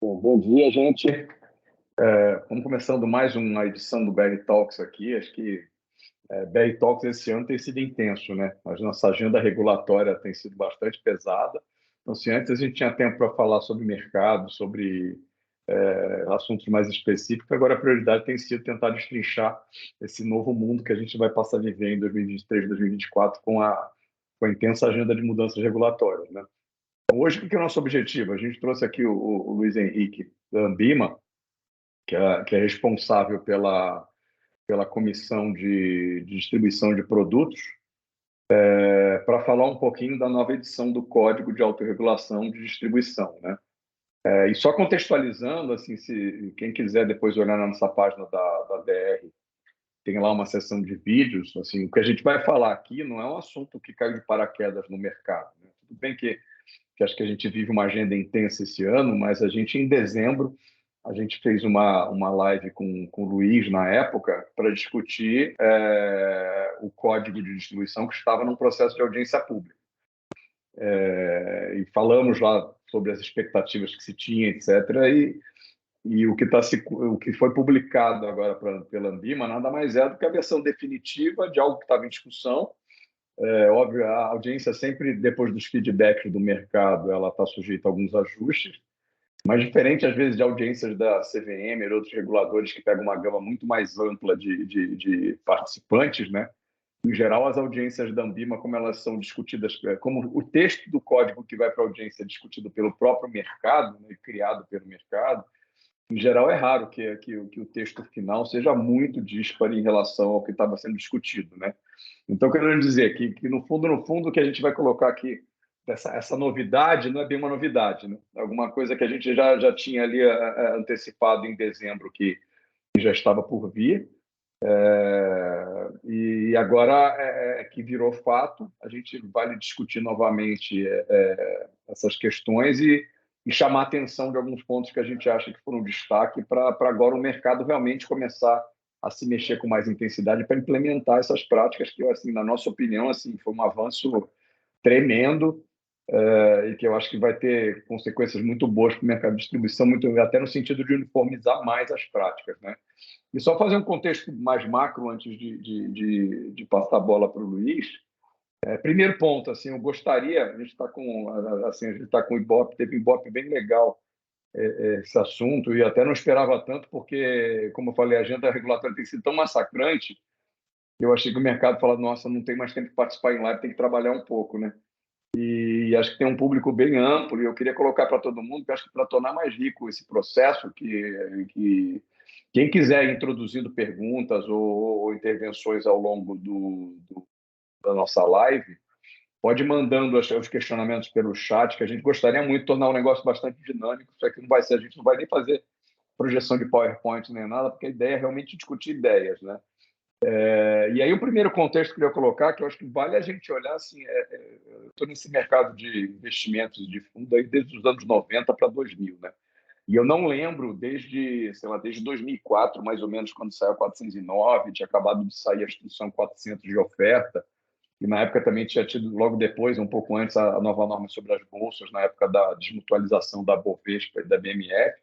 Bom dia, gente. Vamos começando mais uma edição do BR Talks aqui. Acho que BR Talks esse ano tem sido intenso, né? A nossa agenda regulatória tem sido bastante pesada. Então, se antes a gente tinha tempo para falar sobre mercado, sobre assuntos mais específicos, agora a prioridade tem sido tentar destrinchar esse novo mundo que a gente vai passar a viver em 2023, 2024 com a intensa agenda de mudanças regulatórias, né? Hoje, o que é o nosso objetivo? A gente trouxe aqui o Luiz Henrique da Ambima, que é responsável pela comissão de distribuição de produtos, para falar um pouquinho da nova edição do Código de Autorregulação de Distribuição, né? E só contextualizando, assim, se quem quiser depois olhar na nossa página da DR, tem lá uma seção de vídeos. Assim, o que a gente vai falar aqui não é um assunto que caiu de paraquedas no mercado, né? Tudo bem que acho que a gente vive uma agenda intensa esse ano, mas a gente, em dezembro, a gente fez uma live com o Luiz, na época, para discutir o código de distribuição que estava num processo de audiência pública. E falamos lá sobre as expectativas que se tinha, etc. E o que foi publicado agora pela Ambima nada mais é do que a versão definitiva de algo que estava em discussão. Óbvio, a audiência sempre, depois dos feedbacks do mercado, ela está sujeita a alguns ajustes, mas diferente, às vezes, de audiências da CVM e outros reguladores que pegam uma gama muito mais ampla de participantes, né? Em geral, as audiências da Ambima, como elas são discutidas, como o texto do código que vai para a audiência é discutido pelo próprio mercado, né, criado pelo mercado, em geral, é raro que o texto final seja muito díspare em relação ao que estava sendo discutido, né? Então, quero dizer que no fundo, o que a gente vai colocar aqui, essa novidade, não é bem uma novidade, né? Alguma coisa que a gente já tinha ali antecipado em dezembro, que já estava por vir, e agora que virou fato. A gente vai discutir novamente essas questões e chamar a atenção de alguns pontos que a gente acha que foram destaque para agora o mercado realmente começar a se mexer com mais intensidade para implementar essas práticas que, assim, na nossa opinião, assim, foi um avanço tremendo, e que eu acho que vai ter consequências muito boas para o mercado de distribuição, até no sentido de uniformizar mais as práticas, né? E só fazer um contexto mais macro antes de passar a bola para o Luiz. Primeiro ponto, assim, eu gostaria, a gente está com, assim, a gente está com o Ibope, teve um Ibope bem legal esse assunto, e até não esperava tanto, porque, como eu falei, a agenda regulatória tem sido tão massacrante que eu achei que o mercado falava, nossa, não tem mais tempo de participar em live, tem que trabalhar um pouco, né? E acho que tem um público bem amplo, e eu queria colocar para todo mundo, que acho que para tornar mais rico esse processo, que quem quiser ir introduzindo perguntas ou intervenções ao longo da nossa live, pode ir mandando os questionamentos pelo chat, que a gente gostaria muito de tornar o negócio bastante dinâmico. Isso aqui não vai ser, a gente não vai nem fazer projeção de PowerPoint nem nada, porque a ideia é realmente discutir ideias, né? E aí o primeiro contexto que eu queria colocar, que eu acho que vale a gente olhar, assim, eu estou nesse mercado de investimentos de fundo aí desde os anos 90 para 2000, né? E eu não lembro desde 2004, mais ou menos, quando saiu a 409, tinha acabado de sair a Instrução 400 de oferta, e na época também tinha tido, logo depois, um pouco antes, a nova norma sobre as bolsas, na época da desmutualização da Bovespa e da BMF.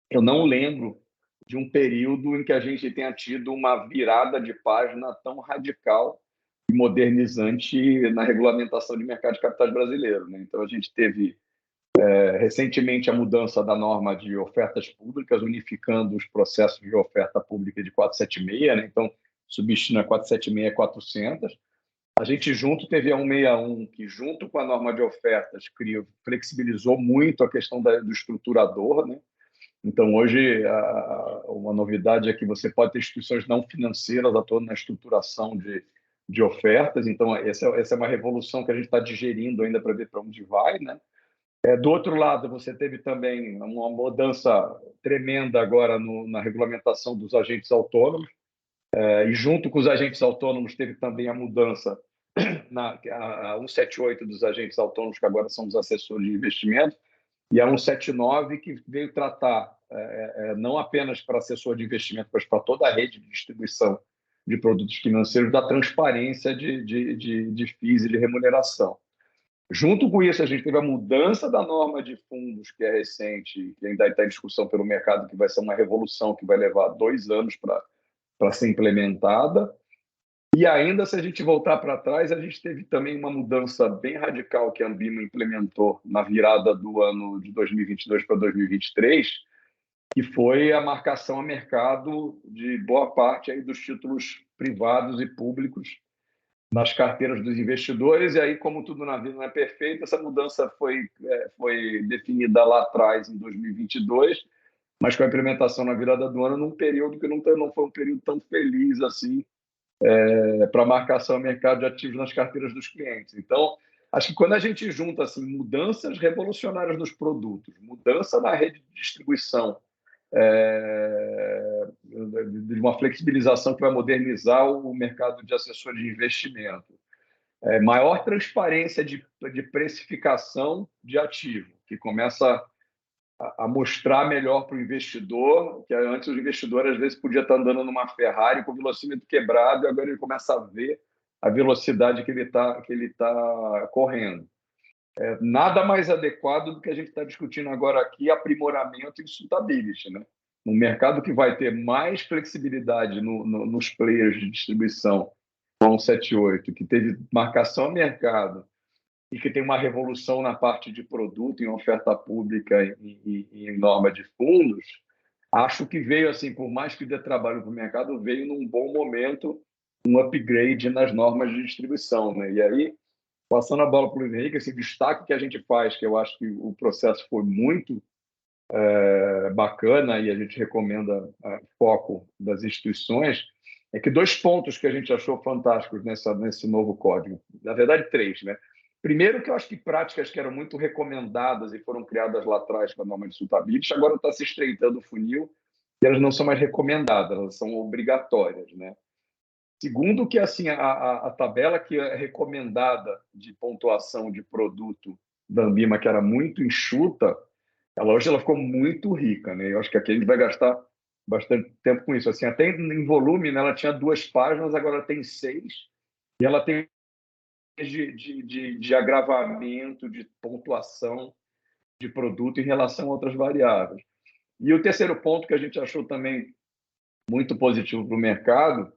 Eu não lembro de um período em que a gente tenha tido uma virada de página tão radical e modernizante na regulamentação de mercado de capitais brasileiro, né? Então, a gente teve recentemente a mudança da norma de ofertas públicas, unificando os processos de oferta pública de 476, né? Então, substituindo a 476 e 400. A gente junto teve a 161, que junto com a norma de ofertas flexibilizou muito a questão do estruturador, né? Então, hoje, uma novidade é que você pode ter instituições não financeiras atuando na estruturação de ofertas. Então, essa é uma revolução que a gente está digerindo ainda para ver para onde vai, né? Do outro lado, você teve também uma mudança tremenda agora na regulamentação dos agentes autônomos, e junto com os agentes autônomos teve também a mudança a 178 dos agentes autônomos, que agora são os assessores de investimento, e a 179, que veio tratar, não apenas para assessor de investimento, mas para toda a rede de distribuição de produtos financeiros, da transparência de FIIs e de remuneração. Junto com isso, a gente teve a mudança da norma de fundos, que é recente, que ainda está em discussão pelo mercado, que vai ser uma revolução que vai levar 2 anos para ser implementada. E ainda, se a gente voltar para trás, a gente teve também uma mudança bem radical que a Anbima implementou na virada do ano de 2022 para 2023, que foi a marcação a mercado de boa parte aí dos títulos privados e públicos nas carteiras dos investidores. E aí, como tudo na vida não é perfeito, essa mudança foi definida lá atrás, em 2022, mas com a implementação na virada do ano, num período que não foi um período tão feliz assim para marcação a mercado de ativos nas carteiras dos clientes. Então, acho que quando a gente junta assim, mudanças revolucionárias nos produtos, mudança na rede de distribuição, de uma flexibilização que vai modernizar o mercado de assessoria de investimento, maior transparência de precificação de ativo, que começa a mostrar melhor para o investidor, que antes o investidor às vezes podia estar andando numa Ferrari com o velocímetro quebrado, e agora ele começa a ver a velocidade que ele tá correndo. Nada mais adequado do que a gente está discutindo agora aqui, aprimoramento e suitability, né? Um mercado que vai ter mais flexibilidade nos players de distribuição, com o 78, que teve marcação a mercado, e que tem uma revolução na parte de produto, em oferta pública e em norma de fundos, acho que veio, assim, por mais que dê trabalho para o mercado, veio num bom momento um upgrade nas normas de distribuição, né? E aí, passando a bola para o Luiz Henrique, esse destaque que a gente faz, que eu acho que o processo foi muito bacana e a gente recomenda foco das instituições, é que 2 pontos que a gente achou fantásticos nesse novo código, na verdade 3, né? Primeiro, que eu acho que práticas que eram muito recomendadas e foram criadas lá atrás para a norma de suitability, agora está se estreitando o funil e elas não são mais recomendadas, elas são obrigatórias, né? Segundo, que assim a tabela que é recomendada de pontuação de produto da Anbima, que era muito enxuta, hoje ela ficou muito rica, né? Eu acho que aqui a gente vai gastar bastante tempo com isso. Assim, até em volume, né, ela tinha 2 páginas, agora ela tem 6, e ela tem de agravamento, de pontuação de produto em relação a outras variáveis. E o terceiro ponto que a gente achou também muito positivo para o mercado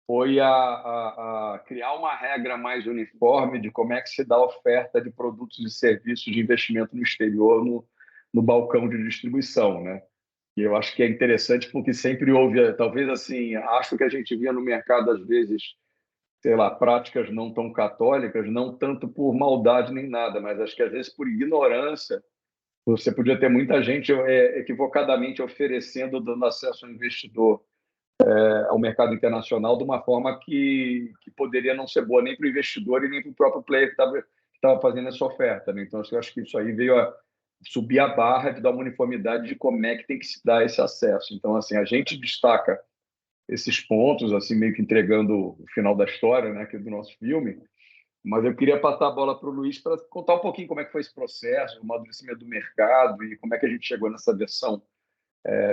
foi a criar uma regra mais uniforme de como é que se dá a oferta de produtos e serviços de investimento no exterior no balcão de distribuição, né? E eu acho que é interessante porque sempre houve, talvez assim, acho que a gente via no mercado às vezes, sei lá, práticas não tão católicas, não tanto por maldade nem nada, mas acho que às vezes por ignorância, você podia ter muita gente equivocadamente oferecendo, dando acesso ao investidor ao mercado internacional de uma forma que poderia não ser boa nem para o investidor e nem para o próprio player que estava fazendo essa oferta, né? Então, eu acho que isso aí veio a subir a barra de dar uma uniformidade de como é que tem que se dar esse acesso. Então, assim, a gente destaca esses pontos, assim, meio que entregando o final da história, né, aqui do nosso filme, mas eu queria passar a bola para o Luiz para contar um pouquinho como é que foi esse processo, o amadurecimento do mercado e como é que a gente chegou nessa versão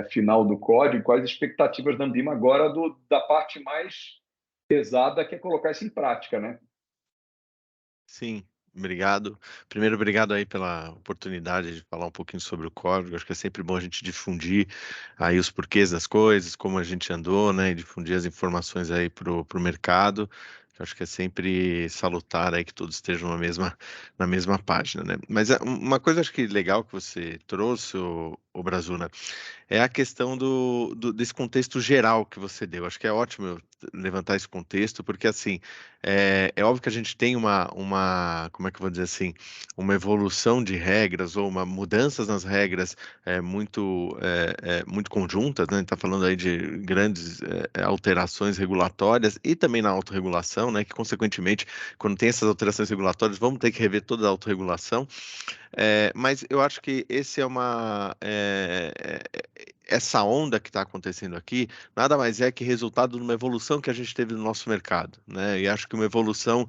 final do código, quais as expectativas da Anbima agora da parte mais pesada, que é colocar isso em prática, né? Sim, obrigado. Primeiro, obrigado aí pela oportunidade de falar um pouquinho sobre o código. Acho que é sempre bom a gente difundir aí os porquês das coisas, como a gente andou, né, e difundir as informações aí pro mercado. Eu acho que é sempre salutar aí que todos estejam na mesma página, né? Mas uma coisa acho que legal que você trouxe, o Brazuna, é a questão desse contexto geral que você deu. Acho que é ótimo eu levantar esse contexto, porque assim, é óbvio que a gente tem como é que eu vou dizer assim, uma evolução de regras ou uma mudanças nas regras muito conjuntas, né? A gente está falando aí de grandes alterações regulatórias e também na autorregulação, né? Que consequentemente, quando tem essas alterações regulatórias, vamos ter que rever toda a autorregulação. Mas eu acho que essa onda que está acontecendo aqui nada mais é que resultado de uma evolução que a gente teve no nosso mercado, né? E acho que uma evolução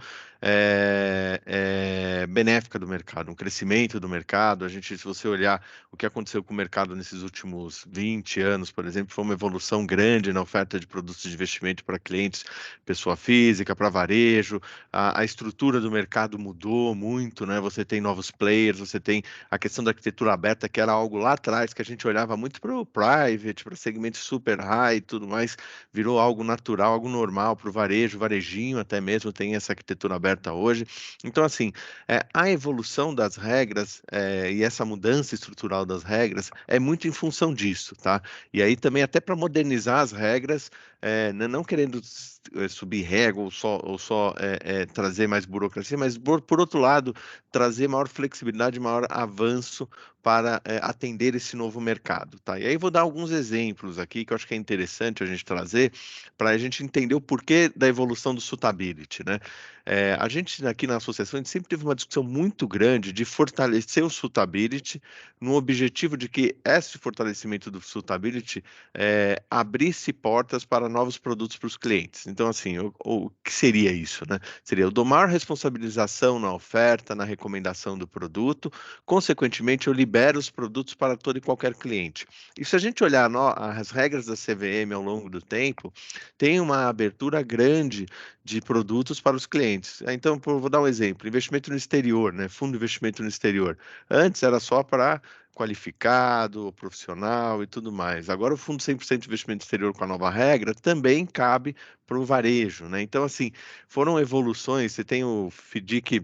benéfica do mercado, um crescimento do mercado. A gente, se você olhar o que aconteceu com o mercado nesses últimos 20 anos, por exemplo, foi uma evolução grande na oferta de produtos de investimento para clientes, pessoa física, para varejo. A estrutura do mercado mudou muito, né? Você tem novos players, você tem a questão da arquitetura aberta, que era algo lá atrás que a gente olhava muito para o private, para segmentos super high e tudo mais, virou algo natural, algo normal para o varejo, varejinho até mesmo tem essa arquitetura aberta hoje. Então, assim, a evolução das regras e essa mudança estrutural das regras é muito em função disso, tá? E aí também até para modernizar as regras, não querendo subir regra ou só trazer mais burocracia, mas por outro lado, trazer maior flexibilidade, maior avanço para atender esse novo mercado, tá? E aí vou dar alguns exemplos aqui que eu acho que é interessante a gente trazer para a gente entender o porquê da evolução do suitability, né? A gente aqui na associação a gente sempre teve uma discussão muito grande de fortalecer o suitability no objetivo de que esse fortalecimento do suitability abrisse portas para novos produtos para os clientes. Então, assim, o que seria isso, né? Seria eu dou maior responsabilização na oferta, na recomendação do produto, consequentemente, eu libero os produtos para todo e qualquer cliente. E se a gente olhar as regras da CVM ao longo do tempo, tem uma abertura grande de produtos para os clientes. Então, vou dar um exemplo: investimento no exterior, né? Fundo de investimento no exterior. Antes era só para qualificado, profissional e tudo mais. Agora, o fundo 100% de investimento exterior com a nova regra também cabe para o varejo, né? Então, assim, foram evoluções. Você tem o FDIC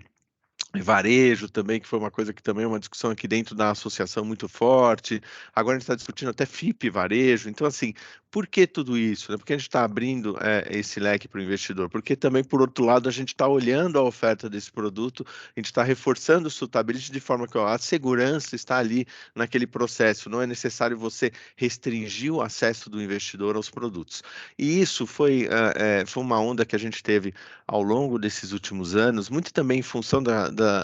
varejo também, que foi uma coisa que também é uma discussão aqui dentro da associação muito forte. Agora a gente está discutindo até FIP varejo. Então, assim, por que tudo isso, né? Porque a gente está abrindo esse leque para o investidor? Porque também, por outro lado, a gente está olhando a oferta desse produto, a gente está reforçando o suitability de forma que a segurança está ali naquele processo. Não é necessário você restringir o acesso do investidor aos produtos. E isso foi uma onda que a gente teve ao longo desses últimos anos, muito também em função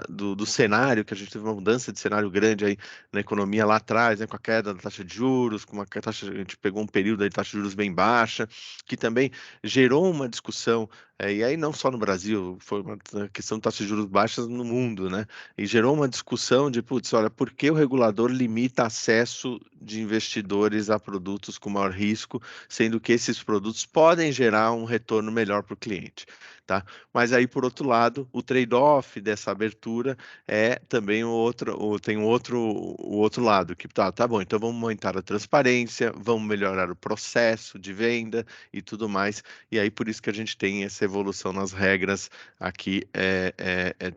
do cenário, que a gente teve uma mudança de cenário grande aí na economia lá atrás, né, com a queda da taxa de juros, com uma taxa, a gente pegou um período aí de taxa de juros bem baixa, que também gerou uma discussão, e aí não só no Brasil, foi uma questão de taxa de juros baixas no mundo, né? E gerou uma discussão de, putz, olha, por que o regulador limita acesso de investidores a produtos com maior risco, sendo que esses produtos podem gerar um retorno melhor para o cliente, tá? Mas aí, por outro lado, o trade-off dessa abertura é também tem o outro lado, que tá bom, então vamos aumentar a transparência, vamos melhorar o processo de venda e tudo mais, e aí por isso que a gente tem essa evolução nas regras aqui,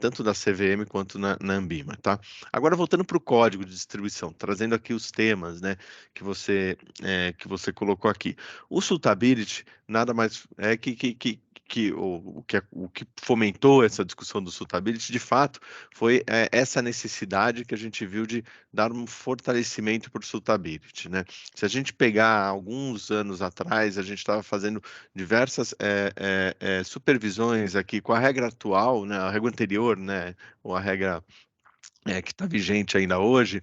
tanto da CVM quanto na Anbima, tá? Agora, voltando para o código de distribuição, trazendo aqui os temas, né, que você colocou aqui. O Suitability nada mais é o que fomentou essa discussão do suitability, de fato, foi essa necessidade que a gente viu de dar um fortalecimento para o suitability, né? Se a gente pegar alguns anos atrás, a gente estava fazendo diversas supervisões aqui com a regra atual, né? A regra anterior, né? Ou a regra que está vigente ainda hoje,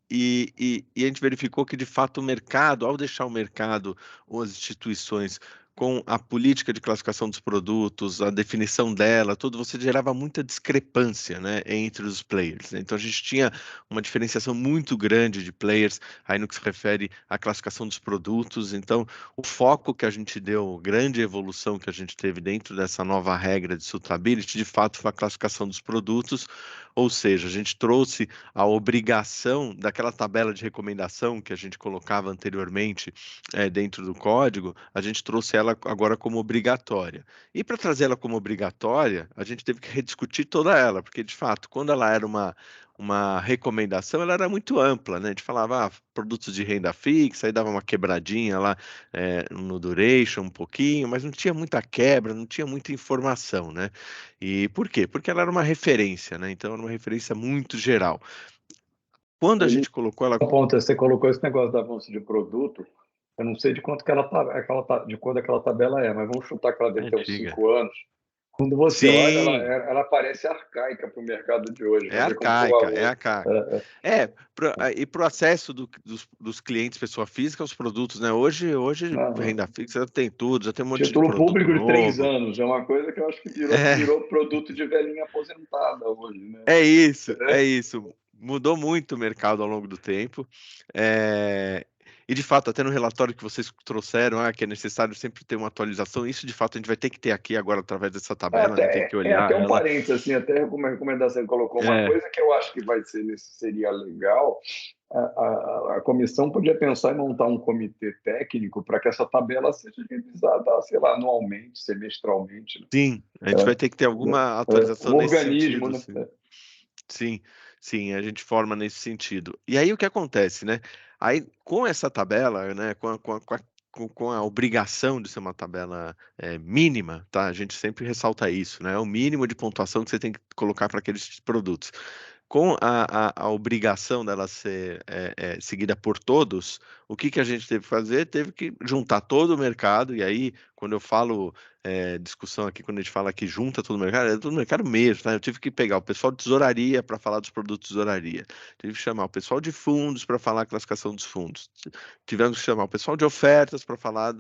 e a gente verificou que, de fato, o mercado, ao deixar o mercado ou as instituições com a política de classificação dos produtos, a definição dela, tudo, você gerava muita discrepância, né, entre os players, né? Então, a gente tinha uma diferenciação muito grande de players aí no que se refere à classificação dos produtos. Então, o foco que a gente deu, grande evolução que a gente teve dentro dessa nova regra de suitability, de fato, foi a classificação dos produtos, ou seja, a gente trouxe a obrigação daquela tabela de recomendação que a gente colocava anteriormente dentro do código, a gente trouxe ela agora como obrigatória. E para trazer ela como obrigatória, a gente teve que rediscutir toda ela, porque de fato, quando ela era uma recomendação, ela era muito ampla, né? A gente falava produtos de renda fixa, aí dava uma quebradinha lá no duration um pouquinho, mas não tinha muita quebra, não tinha muita informação, né? E por quê? Porque ela era uma referência, né? Então era uma referência muito geral. Quando a E gente colocou ela. um ponto, você colocou esse negócio da avanço de produto, eu não sei de quanto que ela tá, de quando aquela tabela é, mas vamos chutar que ela deve ter uns Antiga. 5 anos. Quando você olha, Sim, ela parece arcaica para o mercado de hoje, é para ver como que o arcaica, é valor. arcaica. É, é, E para o acesso dos clientes, pessoa física, aos produtos, né? Hoje não, não. renda fixa já tem tudo, já tem um monte de Título produto público de 3 novo. anos é uma coisa que eu acho que É, virou produto de velhinha aposentada hoje, né? é isso, é É, isso. Mudou muito o mercado ao longo do tempo. E de fato, até no relatório que vocês trouxeram, que é necessário sempre ter uma atualização, isso de fato a gente vai ter que ter aqui agora através dessa tabela, né? Tem que é olhar até um ela. parênteses, assim, até como recomendação, colocou uma É, coisa que eu acho que seria legal. A comissão podia pensar em montar um comitê técnico para que essa tabela seja revisada, sei lá, anualmente, semestralmente, né? sim, a gente vai ter que ter alguma Um atualização nesse organismo, sentido, né? sim. Sim, sim, a gente forma nesse sentido. E aí o que acontece, né? Aí com essa tabela, né, com a obrigação de ser uma tabela mínima, tá? A gente sempre ressalta isso, né? É o mínimo de pontuação que você tem que colocar para aqueles produtos. Com a obrigação dela ser seguida por todos, o que a gente teve que fazer? Teve que juntar todo o mercado, e aí, quando eu falo discussão aqui, quando a gente fala que junta todo o mercado, é todo o mercado mesmo, tá? Eu tive que pegar o pessoal de tesouraria para falar dos produtos de tesouraria, tive que chamar o pessoal de fundos para falar a classificação dos fundos, tivemos que chamar o pessoal de ofertas para falar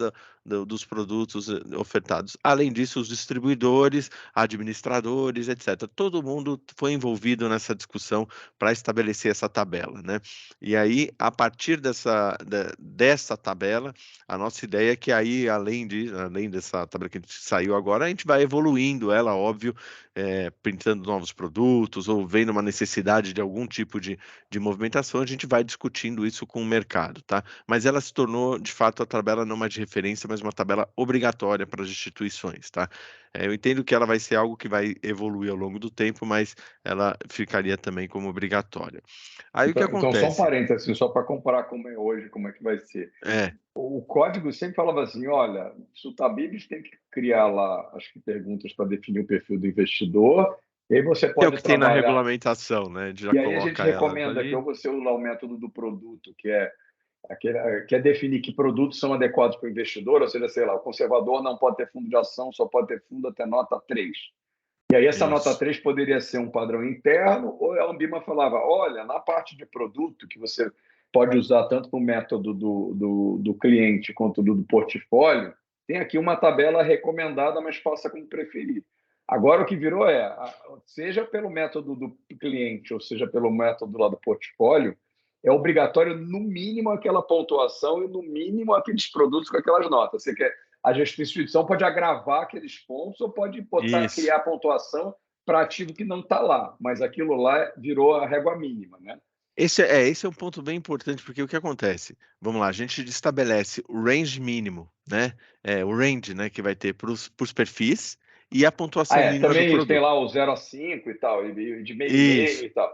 dos produtos ofertados. Além disso, os distribuidores, administradores, etc. Todo mundo foi envolvido nessa discussão para estabelecer essa tabela, né? E aí, a partir dessa tabela, a nossa ideia é que aí, além dessa tabela que a gente saiu agora, a gente vai evoluindo ela, óbvio, pintando novos produtos ou vendo uma necessidade de algum tipo de movimentação, a gente vai discutindo isso com o mercado, tá? Mas ela se tornou, de fato, a tabela não mais de referência, mas uma tabela obrigatória para as instituições, tá? Eu entendo que ela vai ser algo que vai evoluir ao longo do tempo, mas ela ficaria também como obrigatória. Aí o que Então, só um acontece? parênteses, assim, só para comparar como é hoje, como é que vai ser. É, O código sempre falava assim, olha, se o Tabibs tem que criar lá, acho que perguntas para definir o perfil do investidor, e aí você que é o pode que tem na trabalhar. regulamentação, né? A gente já E aí a gente coloca elas recomenda que ali. ou você use lá o método do produto, que é definir que produtos são adequados para o investidor, ou seja, sei lá, o conservador não pode ter fundo de ação, só pode ter fundo até nota 3. E aí essa nota Isso, 3 poderia ser um padrão interno, ou a Ambima falava, olha, na parte de produto, que você pode usar tanto para o método do cliente quanto do portfólio, tem aqui uma tabela recomendada, mas faça como preferir. Agora o que virou seja pelo método do cliente, ou seja pelo método lá do portfólio, é obrigatório, no mínimo, aquela pontuação e, no mínimo, aqueles produtos com aquelas notas. Você quer, a instituição pode agravar aqueles pontos ou pode botar, isso. criar pontuação para ativo que não está lá, mas aquilo lá virou a régua mínima, né? Esse é um ponto bem importante, porque o que acontece? Vamos lá, a gente estabelece o range mínimo, né? O range, né, que vai ter para os perfis e a pontuação mínima do Também tem produto. lá o 0 a 5 e tal, e de meio e meio Isso. e tal.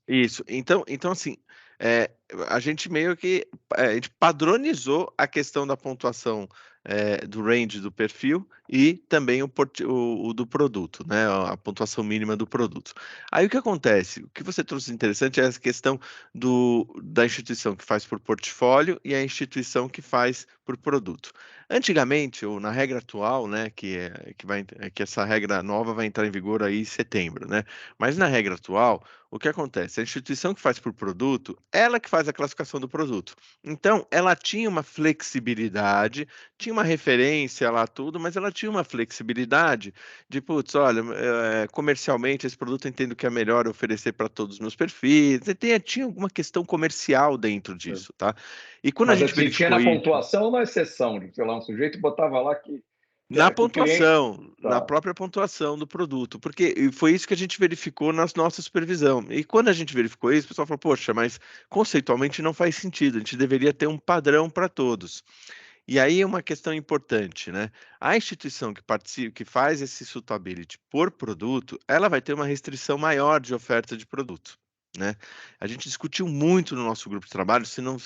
Isso. Então assim, é, a gente meio que a gente padronizou a questão da pontuação do range do perfil e também o do produto, né? A pontuação mínima do produto. Aí o que acontece? O que você trouxe de interessante é essa questão da instituição que faz por portfólio e a instituição que faz por produto. Antigamente, ou na regra atual, né, que essa regra nova vai entrar em vigor aí em setembro, né? Mas na regra atual o que acontece? A instituição que faz por produto, ela que faz a classificação do produto. Então, ela tinha uma flexibilidade, tinha uma referência lá, tudo, mas ela tinha uma flexibilidade de, putz, olha, comercialmente esse produto eu entendo que é melhor oferecer para todos os meus perfis. E tinha alguma questão comercial dentro disso, tá? E quando a Mas gente assim, tinha verificou na isso, pontuação ou na exceção? Sei lá, um sujeito botava lá na que o cliente. pontuação, na Tá. própria pontuação do produto, porque e foi isso que a gente verificou na nossa supervisão. E quando a gente verificou isso, o pessoal falou: poxa, mas conceitualmente não faz sentido, a gente deveria ter um padrão para todos. E aí é uma questão importante, né? A instituição que participa, que faz esse suitability por produto, ela vai ter uma restrição maior de oferta de produto. Né? A gente discutiu muito no nosso grupo de trabalho se não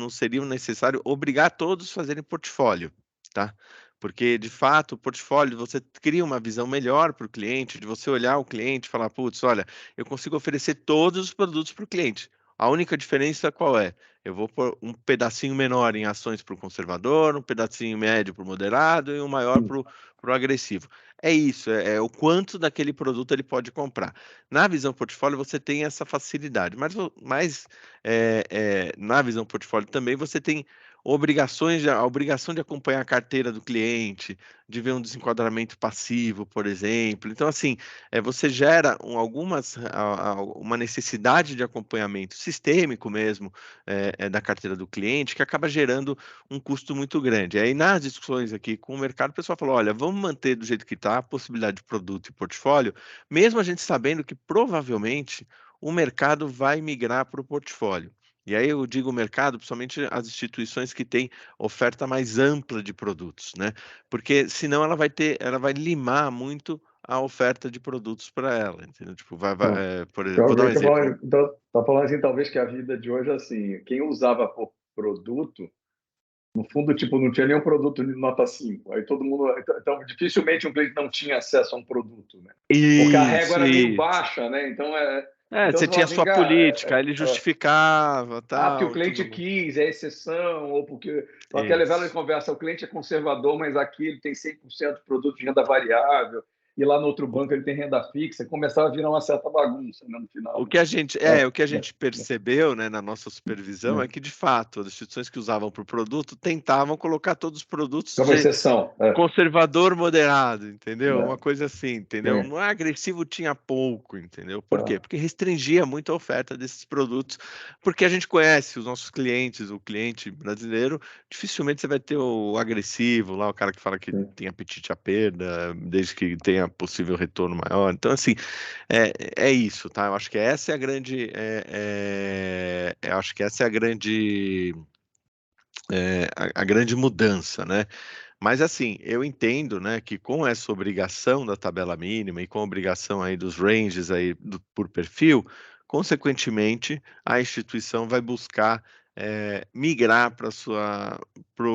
seria necessário obrigar todos a fazerem portfólio, tá? Porque, de fato, o portfólio, você cria uma visão melhor para o cliente, de você olhar o cliente e falar, putz, olha, eu consigo oferecer todos os produtos para o cliente. A única diferença qual é? Eu vou pôr um pedacinho menor em ações para o conservador, um pedacinho médio para o moderado e um maior para o agressivo. é isso, é o quanto daquele produto ele pode comprar. Na visão portfólio você tem essa facilidade, mas na visão portfólio também você tem a obrigação de acompanhar a carteira do cliente, de ver um desenquadramento passivo, por exemplo. Então, assim, você gera uma necessidade de acompanhamento sistêmico mesmo da carteira do cliente, que acaba gerando um custo muito grande. Aí, nas discussões aqui com o mercado, o pessoal falou: olha, vamos manter do jeito que está a possibilidade de produto e portfólio, mesmo a gente sabendo que provavelmente o mercado vai migrar para o portfólio. E aí eu digo mercado, principalmente as instituições que têm oferta mais ampla de produtos, né? Porque senão ela vai limar muito a oferta de produtos para ela, entendeu? Tipo, Não. por exemplo, vou dar um Provavelmente exemplo. tá falando assim, talvez que a vida de hoje, assim, quem usava por produto, no fundo, tipo, não tinha nenhum produto de nota 5. Aí todo mundo. Então, dificilmente um cliente não tinha acesso a um produto, né? Porque a régua era meio Isso. baixa, né? Então, Você você tinha fala a assim, sua cara, política, aí ele justificava, porque o tal, cliente tudo mais. quis, é exceção, ou porque. Aquela velha Isso. conversa, o cliente é conservador, mas aqui ele tem 100% de produto de renda variável, e lá no outro banco ele tem renda fixa, começava a virar uma certa bagunça, né, no final. Né? O que a É, gente percebeu, né, na nossa supervisão é é. que, de fato, as instituições que usavam para o produto tentavam colocar todos os produtos Como de exceção. conservador moderado, entendeu? Uma É, coisa assim, entendeu? sim, Não é agressivo, tinha pouco, entendeu? Por quê? tá. Porque restringia muito a oferta desses produtos, porque a gente conhece os nossos clientes, o cliente brasileiro, dificilmente você vai ter o agressivo lá, o cara que fala que Sim. tem apetite à perda, desde que tenha possível retorno maior. Então, assim, é isso, tá? Eu acho que essa é a grande, eu acho que essa é a grande, a grande mudança, né? Mas assim, eu entendo, né, que com essa obrigação da tabela mínima e com a obrigação aí dos ranges aí por perfil, consequentemente, a instituição vai buscar migrar para sua para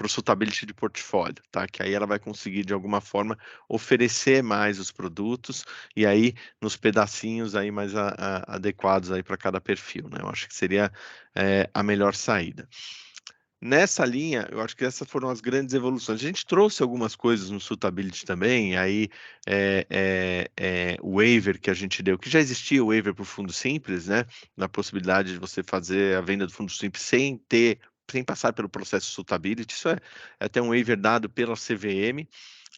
o suitability de portfólio, tá? Que aí ela vai conseguir de alguma forma oferecer mais os produtos e aí nos pedacinhos aí mais adequados aí para cada perfil, né? Eu acho que seria a melhor saída. Nessa linha, eu acho que essas foram as grandes evoluções. A gente trouxe algumas coisas no Suitability também, e aí o waiver que a gente deu, que já existia o waiver para o fundo simples, né? Na possibilidade de você fazer a venda do fundo simples sem passar pelo processo Suitability. Isso é até um waiver dado pela CVM.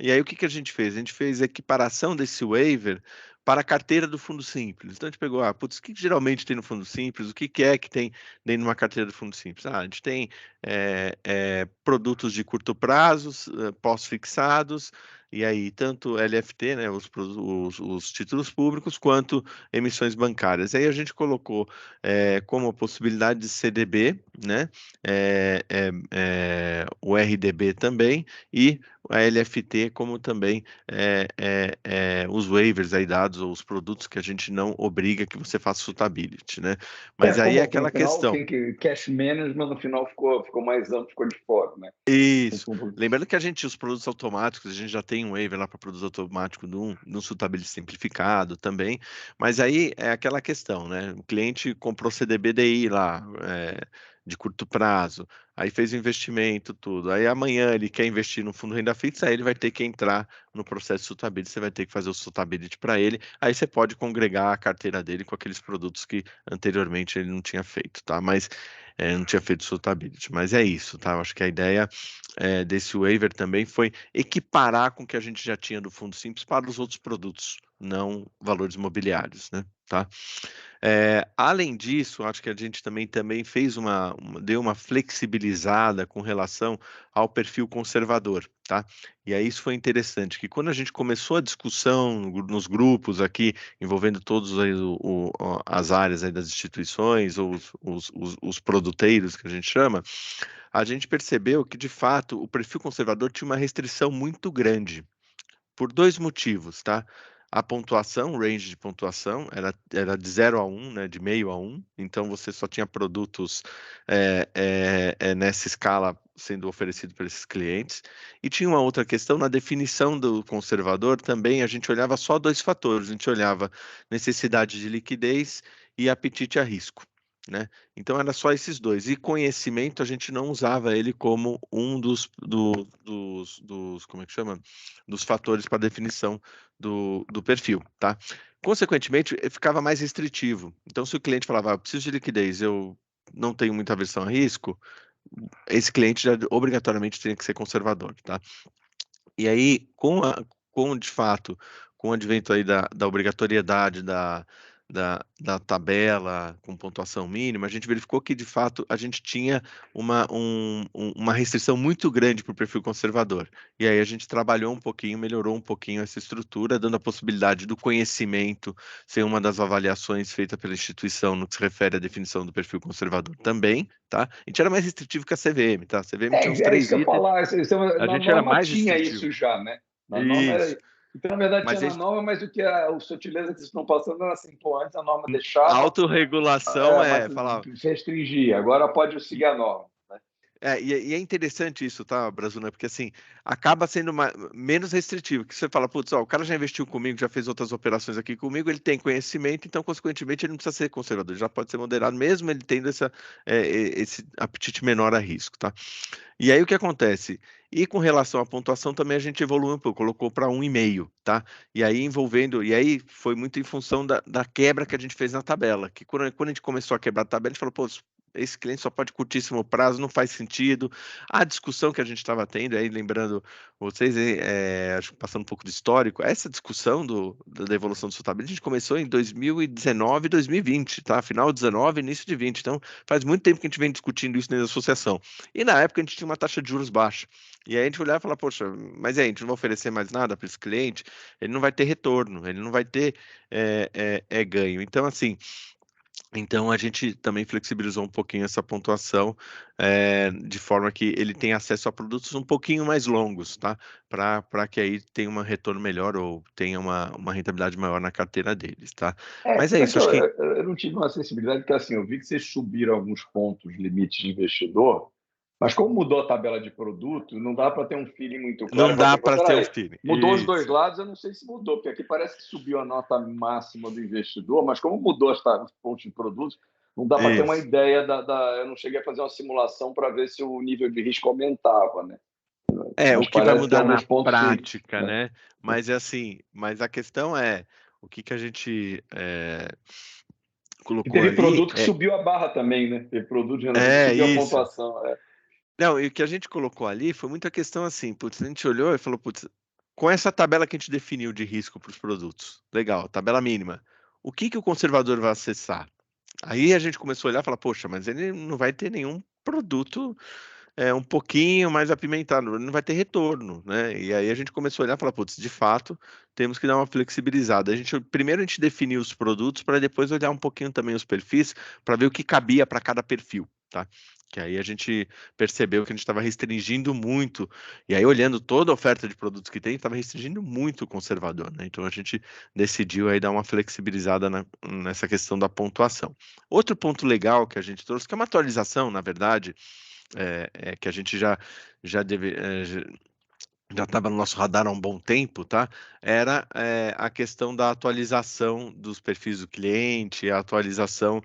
E aí o que que a gente fez? A gente fez a equiparação desse waiver para a carteira do fundo simples. Então a gente pegou, putz, o que geralmente tem no fundo simples? O que que é que tem dentro de uma carteira do fundo simples? A gente tem produtos de curto prazo, pós-fixados, e aí tanto LFT, né, os títulos públicos, quanto emissões bancárias. Aí a gente colocou como possibilidade de CDB, né, o RDB também, e a LFT como também os waivers aí dados, ou os produtos que a gente não obriga que você faça suitability, né? Mas aí é Como no aquela final, questão. quem que cash management no final ficou mais amplo, ficou de fora, né? No Isso. fundo, Lembrando que os produtos automáticos, a gente já tem um waiver lá para produtos automáticos no Suitability simplificado também, mas aí é aquela questão, né? O cliente comprou CDBDI lá, de curto prazo, aí fez o investimento, tudo. Aí amanhã ele quer investir no fundo renda fixa, aí ele vai ter que entrar no processo de Suitability, você vai ter que fazer o Suitability para ele, aí você pode congregar a carteira dele com aqueles produtos que anteriormente ele não tinha feito, tá? Mas não tinha feito Suitability, mas é isso, tá? Eu acho que a ideia desse waiver também foi equiparar com o que a gente já tinha do Fundo Simples para os outros produtos, não valores imobiliários, né? Tá? Além disso, acho que a gente também fez deu uma flexibilizada com relação ao perfil conservador, tá? E aí isso foi interessante, que quando a gente começou a discussão nos grupos aqui, envolvendo todos aí as áreas aí das instituições, ou os produteiros que a gente chama, a gente percebeu que, de fato, o perfil conservador tinha uma restrição muito grande, por dois motivos, tá? A pontuação, o range de pontuação, era de 0 a 1, né, de meio a 1, então você só tinha produtos nessa escala sendo oferecido para esses clientes. E tinha uma outra questão, na definição do conservador também, a gente olhava só dois fatores, a gente olhava necessidade de liquidez e apetite a risco. né? Então era só esses dois. E conhecimento a gente não usava ele como um dos como é que chama? Dos fatores para definição do perfil, tá? Consequentemente, ficava mais restritivo. Então, se o cliente falava, eu preciso de liquidez, eu não tenho muita aversão a risco, esse cliente já obrigatoriamente tinha que ser conservador, tá? E aí, de fato, com o advento aí da obrigatoriedade da tabela com pontuação mínima, a gente verificou que, de fato, a gente tinha uma restrição muito grande para o perfil conservador. E aí a gente trabalhou um pouquinho, melhorou um pouquinho essa estrutura, dando a possibilidade do conhecimento ser uma das avaliações feitas pela instituição no que se refere à definição do perfil conservador também, tá? A gente era mais restritivo que a CVM, tá? A CVM tinha uns É isso três que eu ia itens, falar. a Na gente era norma mais tinha restritivo. isso já, né? Na norma Isso. era. Então, na verdade, tinha Mas na esse, norma, mas o que a sutileza que vocês estão passando era assim, pô, antes a norma a deixava, autorregulação mas falar. se restringia, agora pode seguir a norma. Né? E é interessante isso, tá, Brazuna? Porque assim, acaba sendo menos restritivo, que você fala, putz, ó, o cara já investiu comigo, já fez outras operações aqui comigo, ele tem conhecimento, então, consequentemente, ele não precisa ser conservador, ele já pode ser moderado, mesmo ele tendo esse apetite menor a risco, tá? E aí o que acontece? E com relação à pontuação também a gente evoluiu um pouco, colocou para 1,5, tá? E aí e aí foi muito em função da quebra que a gente fez na tabela, que quando a gente começou a quebrar a tabela, a gente falou, pô, esse cliente só pode curtíssimo prazo, não faz sentido. A discussão que a gente estava tendo, aí lembrando vocês, acho que passando um pouco de histórico, essa discussão da evolução do Sultability, a gente começou em 2019, 2020, tá? Final de 19, início de 20. Então, faz muito tempo que a gente vem discutindo isso dentro da associação. E na época a gente tinha uma taxa de juros baixa. E aí a gente olhava e falava, poxa, mas aí, a gente não vai oferecer mais nada para esse cliente, ele não vai ter retorno, ele não vai ter ganho. Então, assim, então a gente também flexibilizou um pouquinho essa pontuação, de forma que ele tenha acesso a produtos um pouquinho mais longos, tá? Para que aí tenha um retorno melhor ou tenha uma rentabilidade maior na carteira deles, tá? Mas é É que isso, acho que eu não tive uma sensibilidade, porque assim, eu vi que vocês subiram alguns pontos limites de investidor, mas como mudou a tabela de produto, não dá para ter um feeling muito claro. não Eu falei dá assim, pô, para ter o peraí, feeling. mudou os dois Isso, lados, eu não sei se mudou, porque aqui parece que subiu a nota máxima do investidor, mas como mudou os pontos de produtos, não dá para ter uma isso. ideia Eu não cheguei a fazer uma simulação para ver se o nível de risco aumentava, né? O Mas que vai parece que mudar alguns na pontos sim. prática, Né? né? Mas é assim, mas a questão é, o que a gente E colocou teve ali produto que subiu a barra também, né? Teve produto de renda fixa que é subiu a isso. pontuação. Não, e o que a gente colocou ali foi muita questão assim, putz, a gente olhou e falou, putz, com essa tabela que a gente definiu de risco para os produtos, legal, tabela mínima, o que o conservador vai acessar? Aí a gente começou a olhar e falar, poxa, mas ele não vai ter nenhum produto um pouquinho mais apimentado, ele não vai ter retorno, né? E aí a gente começou a olhar e falar, putz, de fato, temos que dar uma flexibilizada. Primeiro a gente definiu os produtos para depois olhar um pouquinho também os perfis para ver o que cabia para cada perfil, tá? Que aí a gente percebeu que a gente estava restringindo muito, e aí olhando toda a oferta de produtos que tem, estava restringindo muito o conservador, né? Então a gente decidiu aí dar uma flexibilizada nessa questão da pontuação. Outro ponto legal que a gente trouxe, que é uma atualização, na verdade, que a gente já estava no nosso radar há um bom tempo, tá? Era a questão da atualização dos perfis do cliente, a atualização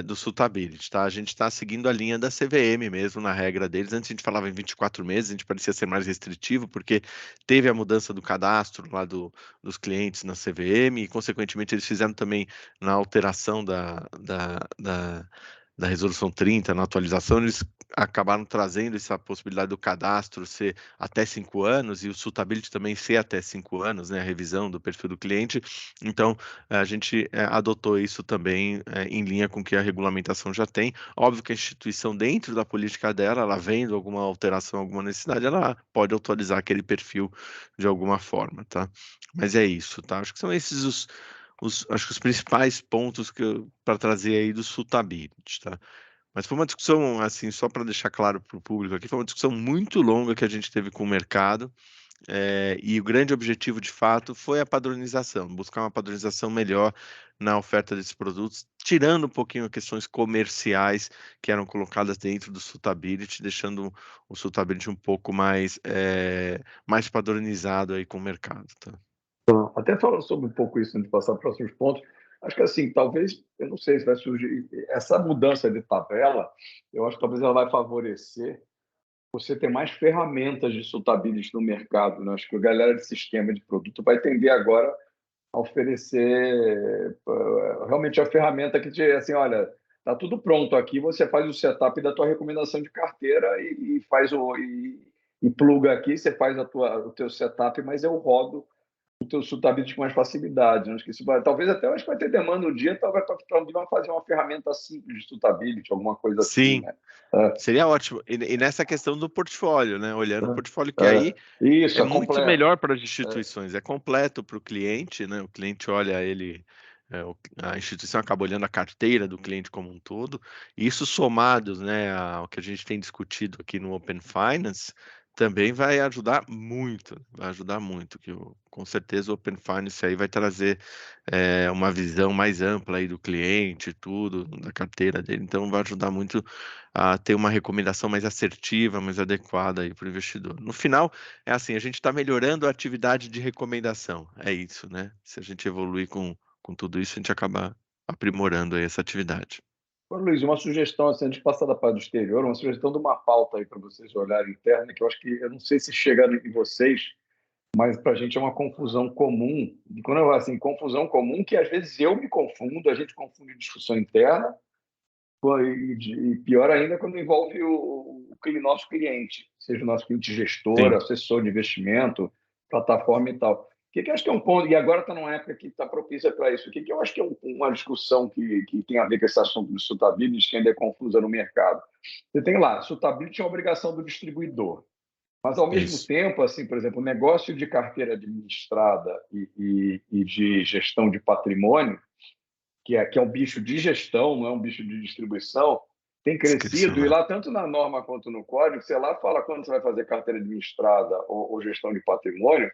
do Suitability, tá? A gente está seguindo a linha da CVM mesmo, na regra deles. Antes a gente falava em 24 meses, a gente parecia ser mais restritivo, porque teve a mudança do cadastro lá dos clientes na CVM, e consequentemente eles fizeram também na alteração da resolução 30, na atualização, eles acabaram trazendo essa possibilidade do cadastro ser até 5 anos e o suitability também ser até 5 anos, né, a revisão do perfil do cliente. Então, a gente adotou isso também em linha com o que a regulamentação já tem. Óbvio que a instituição, dentro da política dela, ela vendo alguma alteração, alguma necessidade, ela pode atualizar aquele perfil de alguma forma, tá? Mas é isso, tá? Acho que são esses acho que os principais pontos para trazer aí do Suitability, tá? Mas foi uma discussão, assim, só para deixar claro para o público aqui, foi uma discussão muito longa que a gente teve com o mercado, e o grande objetivo, de fato, foi a padronização, buscar uma padronização melhor na oferta desses produtos, tirando um pouquinho as questões comerciais que eram colocadas dentro do Suitability, deixando o Suitability um pouco mais padronizado aí com o mercado, tá? Até falando sobre um pouco isso, antes de passar para os próximos pontos, Acho que assim, talvez, eu não sei se vai surgir essa mudança de tabela, eu acho que talvez ela vai favorecer você ter mais ferramentas de suitability no mercado, né? Acho que a galera de sistema de produto vai tender agora a oferecer realmente a ferramenta que te assim, olha, tá tudo pronto aqui, você faz o setup da tua recomendação de carteira e faz e pluga aqui, você faz o teu setup, mas eu rodo o teu suitability com mais facilidade. Acho que isso vai, talvez até acho que vai ter demanda um dia, talvez para alguém vai fazer uma ferramenta simples de suitability, alguma coisa assim, Sim, né? É, seria ótimo. E nessa questão do portfólio, né? Olhando o portfólio, que aí Isso, é é muito completo. melhor para as É, instituições, é completo para o cliente, né? O cliente olha ele, a instituição acaba olhando a carteira do cliente como um todo, e isso somados, né, ao que a gente tem discutido aqui no Open Finance, também vai ajudar muito, com certeza o Open Finance aí vai trazer uma visão mais ampla aí do cliente, tudo, da carteira dele, então vai ajudar muito a ter uma recomendação mais assertiva, mais adequada aí para o investidor. No final, é assim, a gente está melhorando a atividade de recomendação. É isso, né? Se a gente evoluir com tudo isso, a gente acaba aprimorando aí essa atividade. Ô, Luiz, uma sugestão, assim, antes de passar da parte do exterior, uma sugestão de uma pauta aí para vocês olharem interna, que eu acho que, eu não sei se chega em vocês, mas para a gente é uma confusão comum. E quando eu falo assim, confusão comum, que às vezes eu me confundo, a gente confunde discussão interna, e pior ainda quando envolve nosso cliente, seja o nosso cliente gestor, Sim, assessor de investimento, plataforma e tal. O que eu acho que é um ponto, e agora está numa época que está propícia para isso, o que eu acho que é uma discussão que tem a ver com esse assunto de suitability, que ainda é confusa no mercado. Você tem lá, suitability é a obrigação do distribuidor, mas ao mesmo isso. tempo, assim, por exemplo, o negócio de carteira administrada e de gestão de patrimônio, que é um bicho de gestão, não é um bicho de distribuição, tem crescido, e Discricionário. lá, tanto na norma quanto no código, você lá fala quando você vai fazer carteira administrada ou gestão de patrimônio,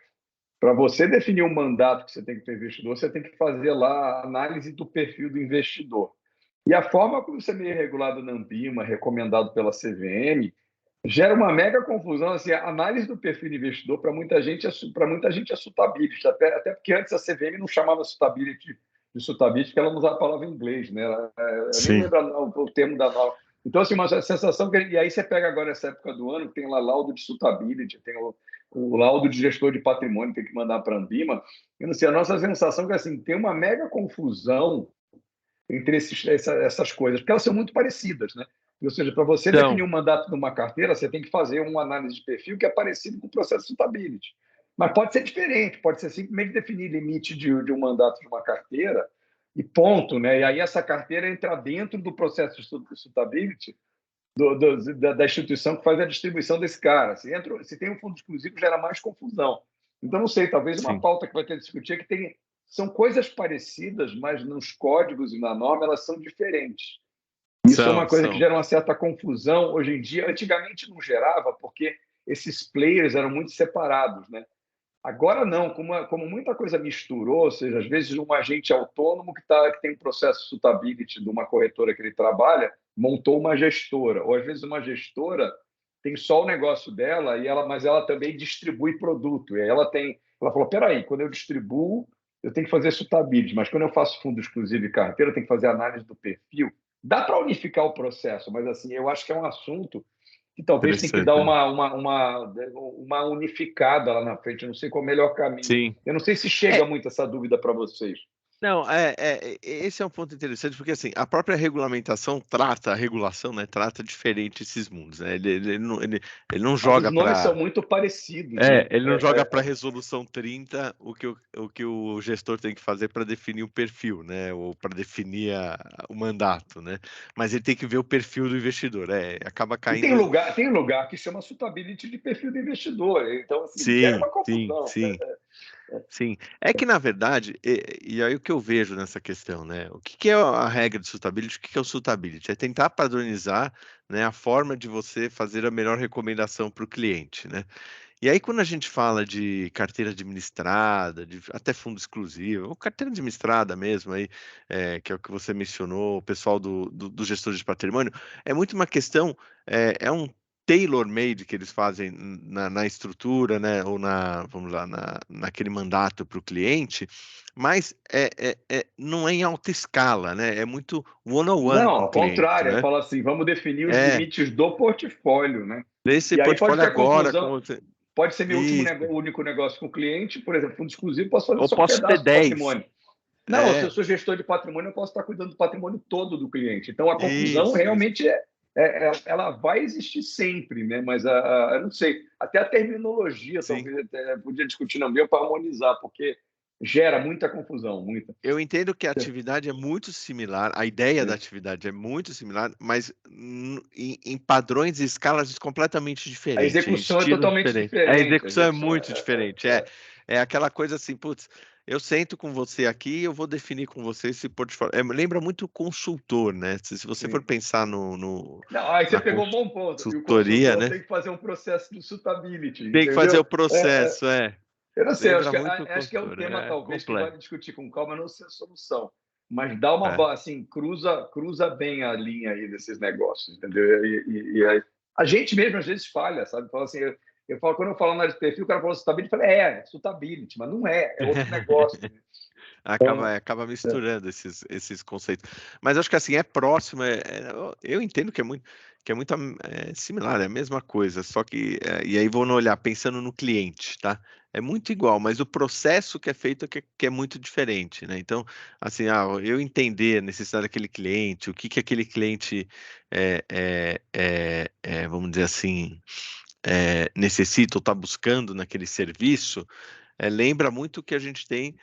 para você definir o mandato que você tem que ter investidor, você tem que fazer lá a análise do perfil do investidor. E a forma como você é meio regulado na Ambima, recomendado pela CVM, gera uma mega confusão. Assim, a análise do perfil do investidor, para muita gente é suitability, até porque antes a CVM não chamava suitability de suitability, porque ela não usava a palavra em inglês, né? Eu nem Sim, lembro o termo da nova. Então, assim, uma sensação que. E aí você pega agora essa época do ano, que tem lá laudo de suitability, tem o laudo de gestor de patrimônio, tem que mandar para a Ambima. Eu não sei, a nossa sensação é que assim, tem uma mega confusão entre essas coisas, porque elas são muito parecidas, né? Ou seja, para você definir então, um mandato de uma carteira, você tem que fazer uma análise de perfil que é parecido com o processo de suitability. Mas pode ser diferente, pode ser simplesmente definir limite de um mandato de uma carteira e ponto, né? E aí essa carteira entra dentro do processo de suitability da instituição que faz a distribuição desse cara. Se tem um fundo exclusivo, gera mais confusão. Então, não sei, talvez uma sim. pauta que vai ter que discutir é que são coisas parecidas, mas nos códigos e na norma elas são diferentes. Isso é uma coisa que São. gera uma certa confusão hoje em dia. Antigamente não gerava, porque esses players eram muito separados, né? Agora não, como muita coisa misturou, ou seja, às vezes um agente autônomo que tem um processo de suitability de uma corretora que ele trabalha, montou uma gestora, ou às vezes uma gestora tem só o negócio dela mas ela também distribui produto. E aí ela falou, peraí, quando eu distribuo, eu tenho que fazer suitability, mas quando eu faço fundo exclusivo e carteira, eu tenho que fazer análise do perfil. Dá para unificar o processo, mas assim, eu acho que é um assunto que talvez tem que dar Interessante, né? uma unificada lá na frente. Eu não sei qual é o melhor caminho. Sim. Eu não sei se chega É, muito essa dúvida para vocês. não, esse é um ponto interessante, porque assim, a própria regulamentação trata, a regulação, né, trata diferente esses mundos, né? Ele não Mas os joga nomes são para muito parecidos, né? ele não joga para resolução 30 o que o gestor tem que fazer para definir o perfil, né? Ou para definir o mandato, né? Mas ele tem que ver o perfil do investidor. Acaba E caindo. tem lugar que chama suitability de perfil do investidor. Então, assim, gera Sim, uma sim, confusão. sim. Sim, é que na verdade, e aí o que eu vejo nessa questão, né? O que que é a regra de suitability? O que que é o suitability? É tentar padronizar, né, a forma de você fazer a melhor recomendação para o cliente, né? E aí quando a gente fala de carteira administrada, até fundo exclusivo, ou carteira administrada mesmo, aí, que é o que você mencionou, o pessoal do gestor de patrimônio, é muito uma questão, é um tailor-made que eles fazem na estrutura, né, ou vamos lá, naquele mandato para o cliente, mas não é em alta escala, né? É muito one-on-one Não, com o ao cliente, contrário, né? fala assim, vamos definir os É, limites do portfólio, né? desse E aí pode portfólio ter agora, confusão, como você... pode ser meu Isso. único negócio com o cliente, por exemplo, fundo exclusivo, posso fazer Ou só um posso ter pedaço do 10. patrimônio. Não, se eu É, sou gestor de patrimônio, eu posso estar cuidando do patrimônio todo do cliente. Então, a confusão isso. realmente ela vai existir sempre, né? Mas eu não sei, até a terminologia Sim. talvez até podia discutir no meio para harmonizar, porque gera muita confusão, muita. Eu entendo que a atividade é muito similar, a ideia da atividade é muito similar, mas em padrões e escalas completamente A diferentes, em execução é estilos totalmente diferentes. A diferente. A execução é execução muito diferente. É aquela coisa assim, putz, eu sento com você aqui, eu vou definir com você esse portfólio. Lembra muito o consultor, né? Se você for sim. pensar Não, aí você na pegou um bom ponto. E o consultoria, consultor né? tem que fazer um processo de suitability, Tem que fazer o entendeu? processo, Eu não sei, lembra muito o acho que é um consultor, tema é talvez que complexo. vale discutir com calma, não ser a solução. Mas dá É. uma assim, cruza bem a linha aí desses negócios, entendeu? E aí, a gente mesmo às vezes falha, sabe? Fala assim, eu falo, quando eu falo na área de perfil, o cara fala suitability, eu falo, suitability, mas não é outro negócio. Né? Então, Acaba misturando esses conceitos. Mas acho que assim, é próximo, eu entendo que é muito similar, é a mesma coisa, só que, e aí vou olhar, pensando no cliente, tá? É muito igual, mas o processo que é feito que é muito diferente, né? Então, assim, eu entender a necessidade daquele cliente, o que aquele cliente, vamos dizer assim, necessita ou está buscando naquele serviço, lembra muito o que a gente tem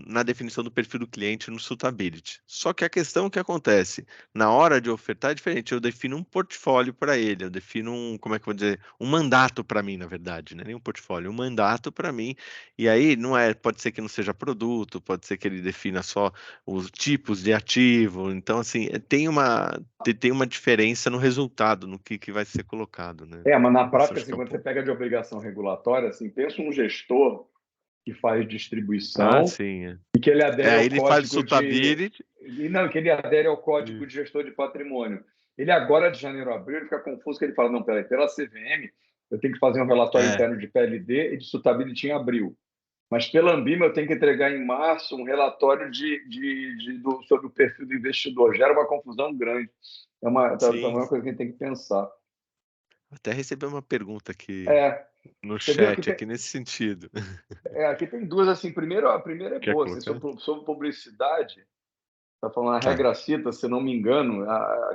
na definição do perfil do cliente no Suitability. Só que a questão que acontece, na hora de ofertar é diferente. Eu defino um portfólio para ele, eu defino como é que eu vou dizer, um mandato para mim, na verdade, né? Nem um portfólio, um mandato para mim. E aí pode ser que não seja produto, pode ser que ele defina só os tipos de ativo. Então, assim, tem uma diferença no resultado, no que vai ser colocado, né? mas na Isso prática, acho assim, que é um quando você ponto. pega de obrigação regulatória, assim, pensa um gestor que faz Ah, distribuição sim. e que ele adere Aí ao ele faz o código de. Suitability. E não, que ele adere ao código de gestor de patrimônio. Ele agora, de janeiro a abril, ele fica confuso, que ele fala, não, peraí, pela CVM, eu tenho que fazer um relatório É, interno de PLD e de suitability em abril. Mas pela Ambima eu tenho que entregar em março um relatório sobre o perfil do investidor. Gera uma confusão grande. É sim. uma coisa que a gente tem que pensar. Até recebi uma pergunta aqui É, no você viu que chat, aqui nesse sentido. aqui tem duas, assim, primeiro, a primeira é Quer boa, assim, colocar? sobre publicidade. Está falando a Tá. regra cita, se não me engano,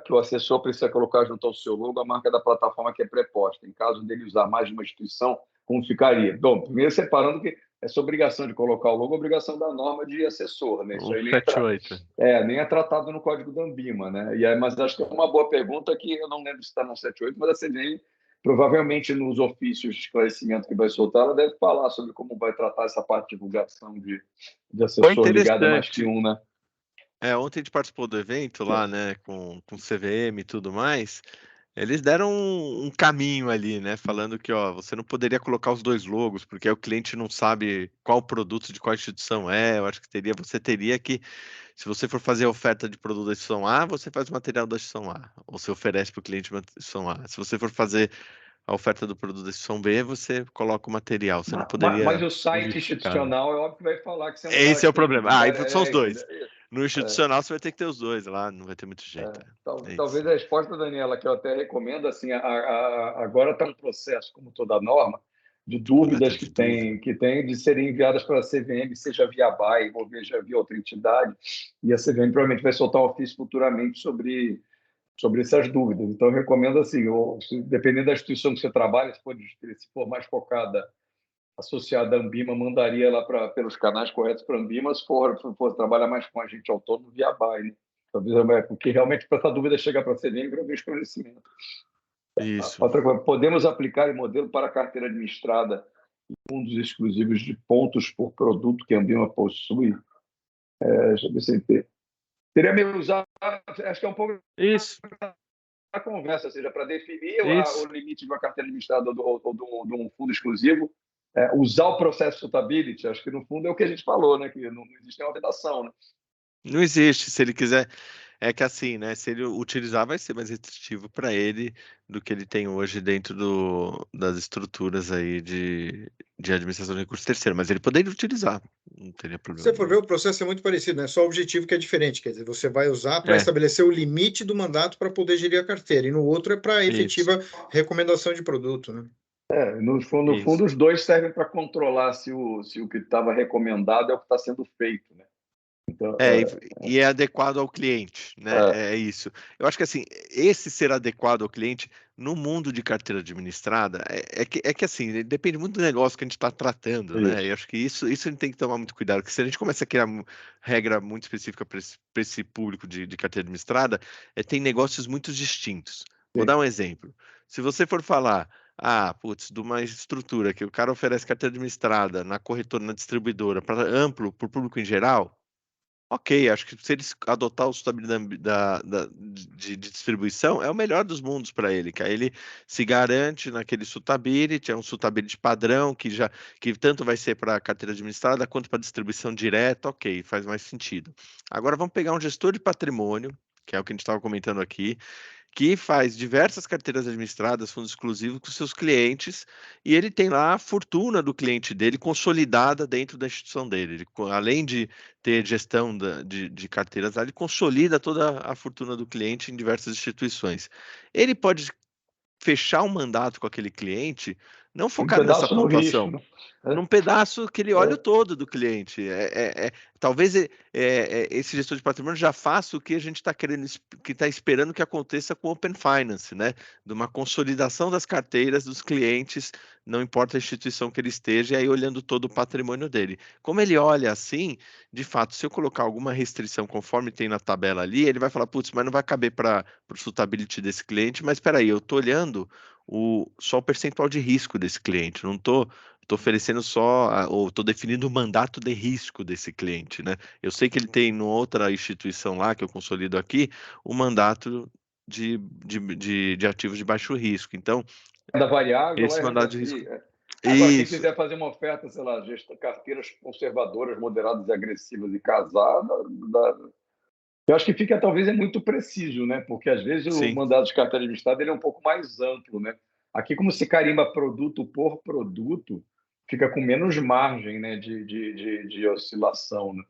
que o assessor precisa colocar junto ao seu logo a marca da plataforma que é pré-posta. Em caso dele usar mais de uma instituição, como ficaria? Bom, primeiro separando que essa obrigação de colocar o logo é obrigação da norma de assessor, né? Isso O aí sete oito. nem é tratado no Código da Ambima, né? Mas acho que é uma boa pergunta que eu não lembro se está no 78, mas a CVM, provavelmente nos ofícios de esclarecimento que vai soltar, ela deve falar sobre como vai tratar essa parte de divulgação de Foi assessor ligado a mais que interessante. um, né? Ontem a gente participou do evento lá, né, com CVM e tudo mais. Eles deram um caminho ali, né, falando que, ó, você não poderia colocar os dois logos, porque aí o cliente não sabe qual produto de qual instituição é. Eu acho que você teria que, se você for fazer a oferta de produto da instituição A, você faz o material da instituição A, ou você oferece para o cliente uma instituição A. Se você for fazer a oferta do produto da instituição B, você coloca o material. Você não Mas poderia o site unificar. institucional é óbvio que vai falar que você não Esse vai é o ter problema. Então são os dois. entendeu? No institucional você vai ter que ter os dois lá, não vai ter muito jeito. É isso. Talvez a resposta, Daniela, que eu até recomendo, assim, agora está um processo, como toda norma, de Coleta dúvidas de dúvida. que tem de serem enviadas para a CVM, seja via BAE ou seja via outra entidade, e a CVM provavelmente vai soltar um ofício futuramente sobre essas dúvidas. Então, eu recomendo, assim, dependendo da instituição que você trabalha, se for mais focada associada à Ambima, mandaria lá pelos canais corretos para a Ambima, se for trabalhar mais com a gente autônomo, via BAE, né? Talvez, porque realmente para essa dúvida chegar para a CVM para o esclarecimento. Isso. Outra coisa, podemos aplicar o modelo para a carteira administrada e fundos exclusivos de pontos por produto que a Ambima possui. Deixa eu ver se teria meio usar, acho que é um pouco Isso. a conversa, ou seja, para definir o Isso. limite de uma carteira administrada ou de um fundo exclusivo, usar o processo suitability, acho que no fundo é o que a gente falou, né? Que não existe uma vedação, né? Não existe. Se ele quiser. É que assim, né? Se ele utilizar, vai ser mais restritivo para ele do que ele tem hoje dentro das estruturas aí de administração de recursos terceiros. Mas ele poderia utilizar, não teria Se problema você for ver, nenhum. o processo é muito parecido, né? Só o objetivo que é diferente. Quer dizer, você vai usar para É, estabelecer o limite do mandato para poder gerir a carteira, e no outro é para isso, efetiva recomendação de produto, né? No fundo, isso. os dois servem para controlar se o que estava recomendado é o que está sendo feito, né? Então, É, e é adequado ao cliente, né? É isso. Eu acho que assim, esse ser adequado ao cliente no mundo de carteira administrada é que assim, depende muito do negócio que a gente está tratando, né? E isso. acho que isso a gente tem que tomar muito cuidado, porque se a gente começa a criar regra muito específica para esse público de carteira administrada, tem negócios muito distintos. Vou Sim. dar um exemplo. Se você for falar, putz, de uma estrutura que o cara oferece carteira administrada na corretora, na distribuidora, para amplo, para o público em geral. Ok, acho que se eles adotar o stabilidade de distribuição, é o melhor dos mundos para ele, que aí ele se garante naquele suitability, é um suitability padrão que tanto vai ser para a carteira administrada quanto para distribuição direta, ok, faz mais sentido. Agora vamos pegar um gestor de patrimônio, que é o que a gente estava comentando aqui, que faz diversas carteiras administradas, fundos exclusivos com seus clientes, e ele tem lá a fortuna do cliente dele consolidada dentro da instituição dele. Além de ter gestão de carteiras, ele consolida toda a fortuna do cliente em diversas instituições. Ele pode fechar um mandato com aquele cliente, não Um focado nessa pedaço no risco, pontuação, né? num pedaço que ele olha o É. todo do cliente. Talvez esse gestor de patrimônio já faça o que a gente está querendo, que está esperando que aconteça com o Open Finance, né? De uma consolidação das carteiras dos clientes, não importa a instituição que ele esteja, e aí olhando todo o patrimônio dele. Como ele olha assim, de fato, se eu colocar alguma restrição conforme tem na tabela ali, ele vai falar, putz, mas não vai caber para o suitability desse cliente, mas espera aí, eu estou olhando só o percentual de risco desse cliente, não estou oferecendo só, ou estou definindo o mandato de risco desse cliente, né? Eu sei que ele tem, numa outra instituição lá, que eu consolido aqui, o mandato de ativos de baixo risco. Então, Renda variável esse é renda mandato de risco. fixa. Agora, quem Isso, quiser fazer uma oferta, sei lá, carteiras conservadoras, moderadas e agressivas e casada, eu acho que fica talvez muito preciso, né? Porque às vezes o sim. mandado de carteira administrada ele é um pouco mais amplo, né? Aqui, como se carimba produto por produto, fica com menos margem, né, de oscilação, né?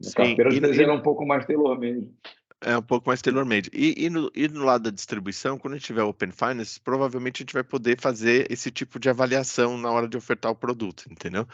A Sim, carteira, às vezes, era um pouco mais tailor-made. é um pouco mais tailor-made. E no lado da distribuição, quando a gente tiver Open Finance, provavelmente a gente vai poder fazer esse tipo de avaliação na hora de ofertar o produto, entendeu?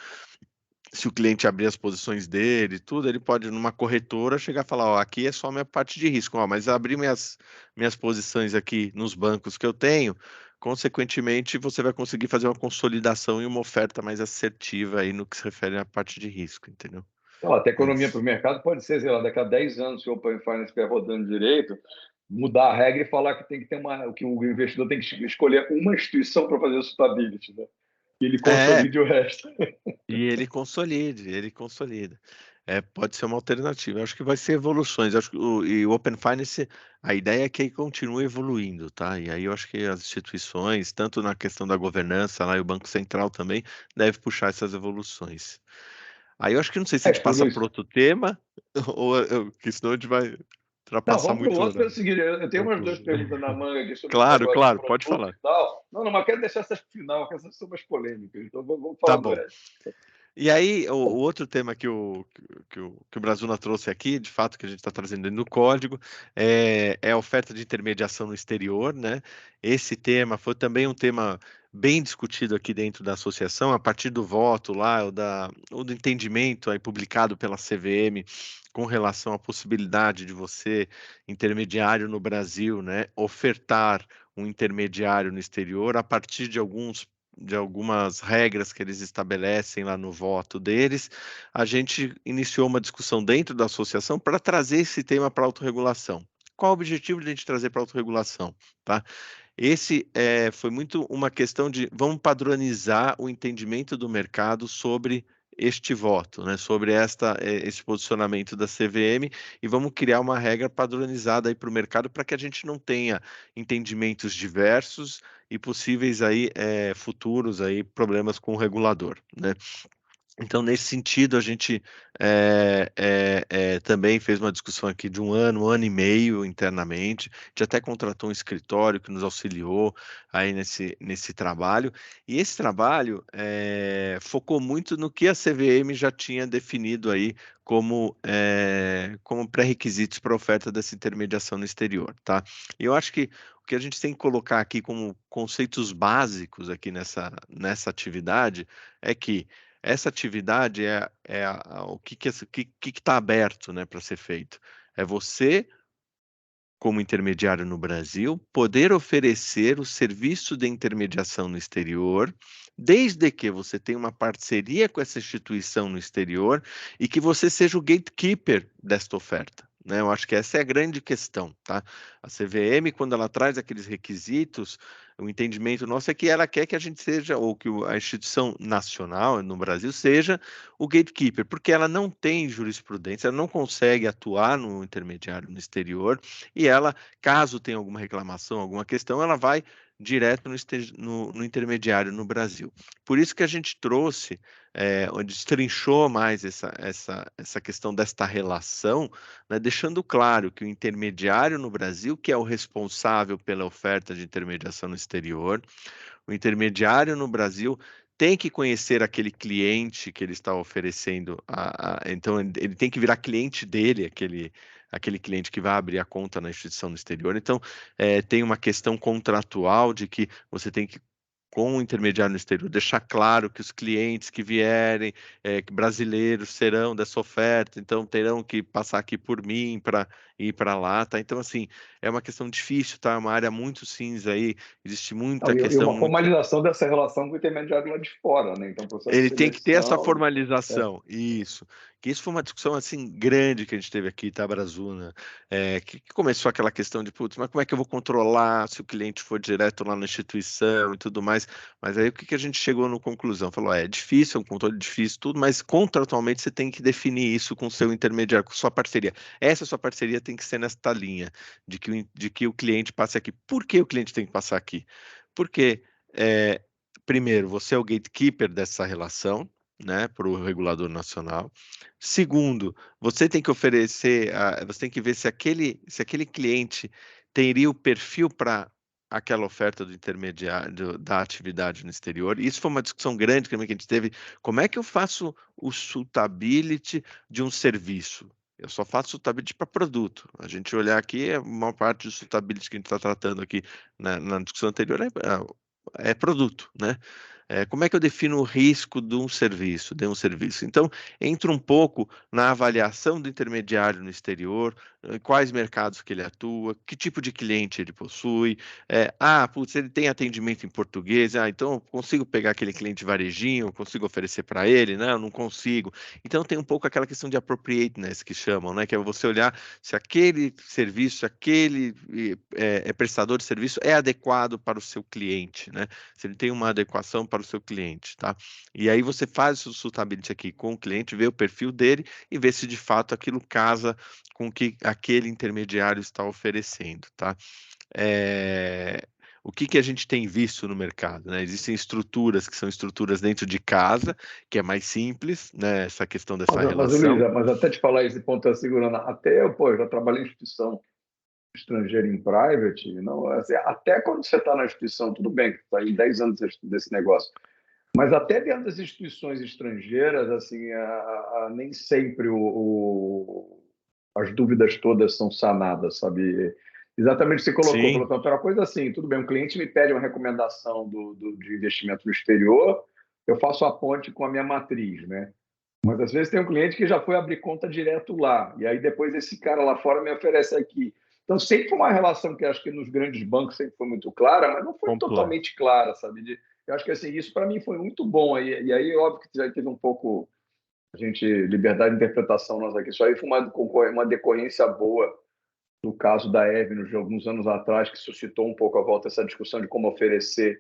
Se o cliente abrir as posições dele, e tudo, ele pode, numa corretora, chegar e falar, ó, aqui é só minha parte de risco, ó, mas abrir minhas posições aqui nos bancos que eu tenho, consequentemente, você vai conseguir fazer uma consolidação e uma oferta mais assertiva aí no que se refere à parte de risco, entendeu? Então, até economia para Mas, o mercado pode ser, sei lá, daqui a 10 anos, se o Open Finance estiver rodando direito, mudar a regra e falar que tem que ter que o investidor tem que escolher uma instituição para fazer o suitability, né? E ele é, consolide o resto. e ele consolida. Pode ser uma alternativa. Eu acho que vai ser evoluções. Eu acho que o Open Finance, a ideia é que ele continue evoluindo, tá? E aí eu acho que as instituições, tanto na questão da governança, lá e o Banco Central também, deve puxar essas evoluções. Aí eu acho que não sei se a gente Acho que passa Luiz. para outro tema, que senão a gente vai Não, ultrapassar vamos para o muito o outro pelo horário. seguinte: eu tenho Vamos umas pro duas outro. perguntas na manga aqui sobre esse Claro, negócio de claro, pode produto falar. e tal. Não, não, mas quero deixar essas para o final, que essas são mais polêmicas. Então vamos Tá falar do bom. resto. E aí, o outro tema que o Brazuna trouxe aqui, de fato, que a gente está trazendo dentro do código, é a oferta de intermediação no exterior, né? Esse tema foi também um tema bem discutido aqui dentro da associação, a partir do voto lá, o do entendimento aí publicado pela CVM com relação à possibilidade de você, intermediário no Brasil, né, ofertar um intermediário no exterior a partir de algumas regras que eles estabelecem lá no voto deles, a gente iniciou uma discussão dentro da associação para trazer esse tema para a autorregulação. Qual o objetivo de a gente trazer para a autorregulação? Tá? Esse foi muito uma questão de vamos padronizar o entendimento do mercado sobre este voto, né, sobre esse posicionamento da CVM e vamos criar uma regra padronizada aí para o mercado para que a gente não tenha entendimentos diversos e possíveis aí futuros aí problemas com o regulador, né? Então, nesse sentido, a gente também fez uma discussão aqui de um ano e meio internamente. A gente até contratou um escritório que nos auxiliou aí nesse trabalho. E esse trabalho focou muito no que a CVM já tinha definido aí como pré-requisitos para a oferta dessa intermediação no exterior, tá? E eu acho que o que a gente tem que colocar aqui como conceitos básicos aqui nessa atividade é que essa atividade o que está aberto, né, para ser feito. É você, como intermediário no Brasil, poder oferecer o serviço de intermediação no exterior, desde que você tenha uma parceria com essa instituição no exterior e que você seja o gatekeeper desta oferta. Né? Eu acho que essa é a grande questão, tá? A CVM, quando ela traz aqueles requisitos, o entendimento nosso é que ela quer que a gente seja, ou que a instituição nacional no Brasil seja o gatekeeper, porque ela não tem jurisprudência, ela não consegue atuar no intermediário no exterior, e ela, caso tenha alguma reclamação, alguma questão, ela vai direto no intermediário no Brasil. Por isso que a gente trouxe, destrinchou mais essa questão desta relação, né, deixando claro que o intermediário no Brasil, que é o responsável pela oferta de intermediação no exterior, o intermediário no Brasil tem que conhecer aquele cliente que ele está oferecendo, então ele tem que virar cliente dele, aquele cliente que vai abrir a conta na instituição no exterior. Então, tem uma questão contratual de que você tem que, com o intermediário no exterior, deixar claro que os clientes que vierem, que brasileiros, serão dessa oferta, então terão que passar aqui por mim para ir para lá, tá? Então, assim, é uma questão difícil, tá? É uma área muito cinza aí, existe Não, muita e questão, uma muito. formalização dessa relação com o intermediário lá de fora, né? Então, o processo de Ele tem que ter essa seleção. É, formalização, isso. Que isso foi uma discussão assim grande que a gente teve aqui, tá, Brazuna? Que começou aquela questão de, putz, mas como é que eu vou controlar se o cliente for direto lá na instituição e tudo mais? Mas aí o que a gente chegou na conclusão? Falou, é difícil, é um controle difícil, tudo, mas contratualmente você tem que definir isso com o seu intermediário, com sua parceria. Essa sua parceria tem que ser nesta linha, de que o cliente passe aqui. Por que o cliente tem que passar aqui? Porque é, primeiro, você é o gatekeeper dessa relação, né, para o regulador nacional. Segundo, você tem que oferecer, você tem que ver se aquele cliente teria o perfil para aquela oferta do intermediário da atividade no exterior. Isso foi uma discussão grande que a gente teve. Como é que eu faço o suitability de um serviço? Eu só faço suitability para produto. A gente olhar aqui, uma parte do suitability que a gente está tratando aqui na discussão anterior é produto, né? Como é que eu defino o risco de um serviço? Então, entra um pouco na avaliação do intermediário no exterior, quais mercados que ele atua, que tipo de cliente ele possui. Putz, ele tem atendimento em português, então eu consigo pegar aquele cliente varejinho, consigo oferecer para ele, né? Eu não consigo. Então, tem um pouco aquela questão de appropriateness que chamam, né? Que é você olhar se aquele serviço, aquele prestador de serviço é adequado para o seu cliente, né? Se ele tem uma adequação para o seu cliente, tá? E aí você faz o suitability aqui com o cliente, vê o perfil dele e vê se de fato aquilo casa com o que aquele intermediário está oferecendo, tá? O que a gente tem visto no mercado, né? Existem estruturas que são estruturas dentro de casa, que é mais simples, né? Essa questão dessa mas relação. Luísa, mas até te falar esse ponto da segurança, até eu, pô, eu já trabalhei em instituição estrangeira em private, não, assim, até quando você está na instituição, tudo bem, que está aí 10 anos desse negócio, mas até dentro das instituições estrangeiras, assim, nem sempre as dúvidas todas são sanadas, sabe? Exatamente o que você colocou, Sim, falou, então, uma coisa assim, tudo bem, um cliente me pede uma recomendação de investimento no exterior, eu faço a ponte com a minha matriz, né? Mas às vezes tem um cliente que já foi abrir conta direto lá, e aí depois esse cara lá fora me oferece aqui. Então sempre foi uma relação que acho que nos grandes bancos sempre foi muito clara, mas não foi completo. totalmente clara, sabe? Eu acho que assim, isso para mim foi muito bom. E aí, óbvio que já teve um pouco a gente liberdade de interpretação nós aqui. Isso aí foi uma decorrência boa do caso da Evenus de alguns anos atrás, que suscitou um pouco a volta essa discussão de como oferecer,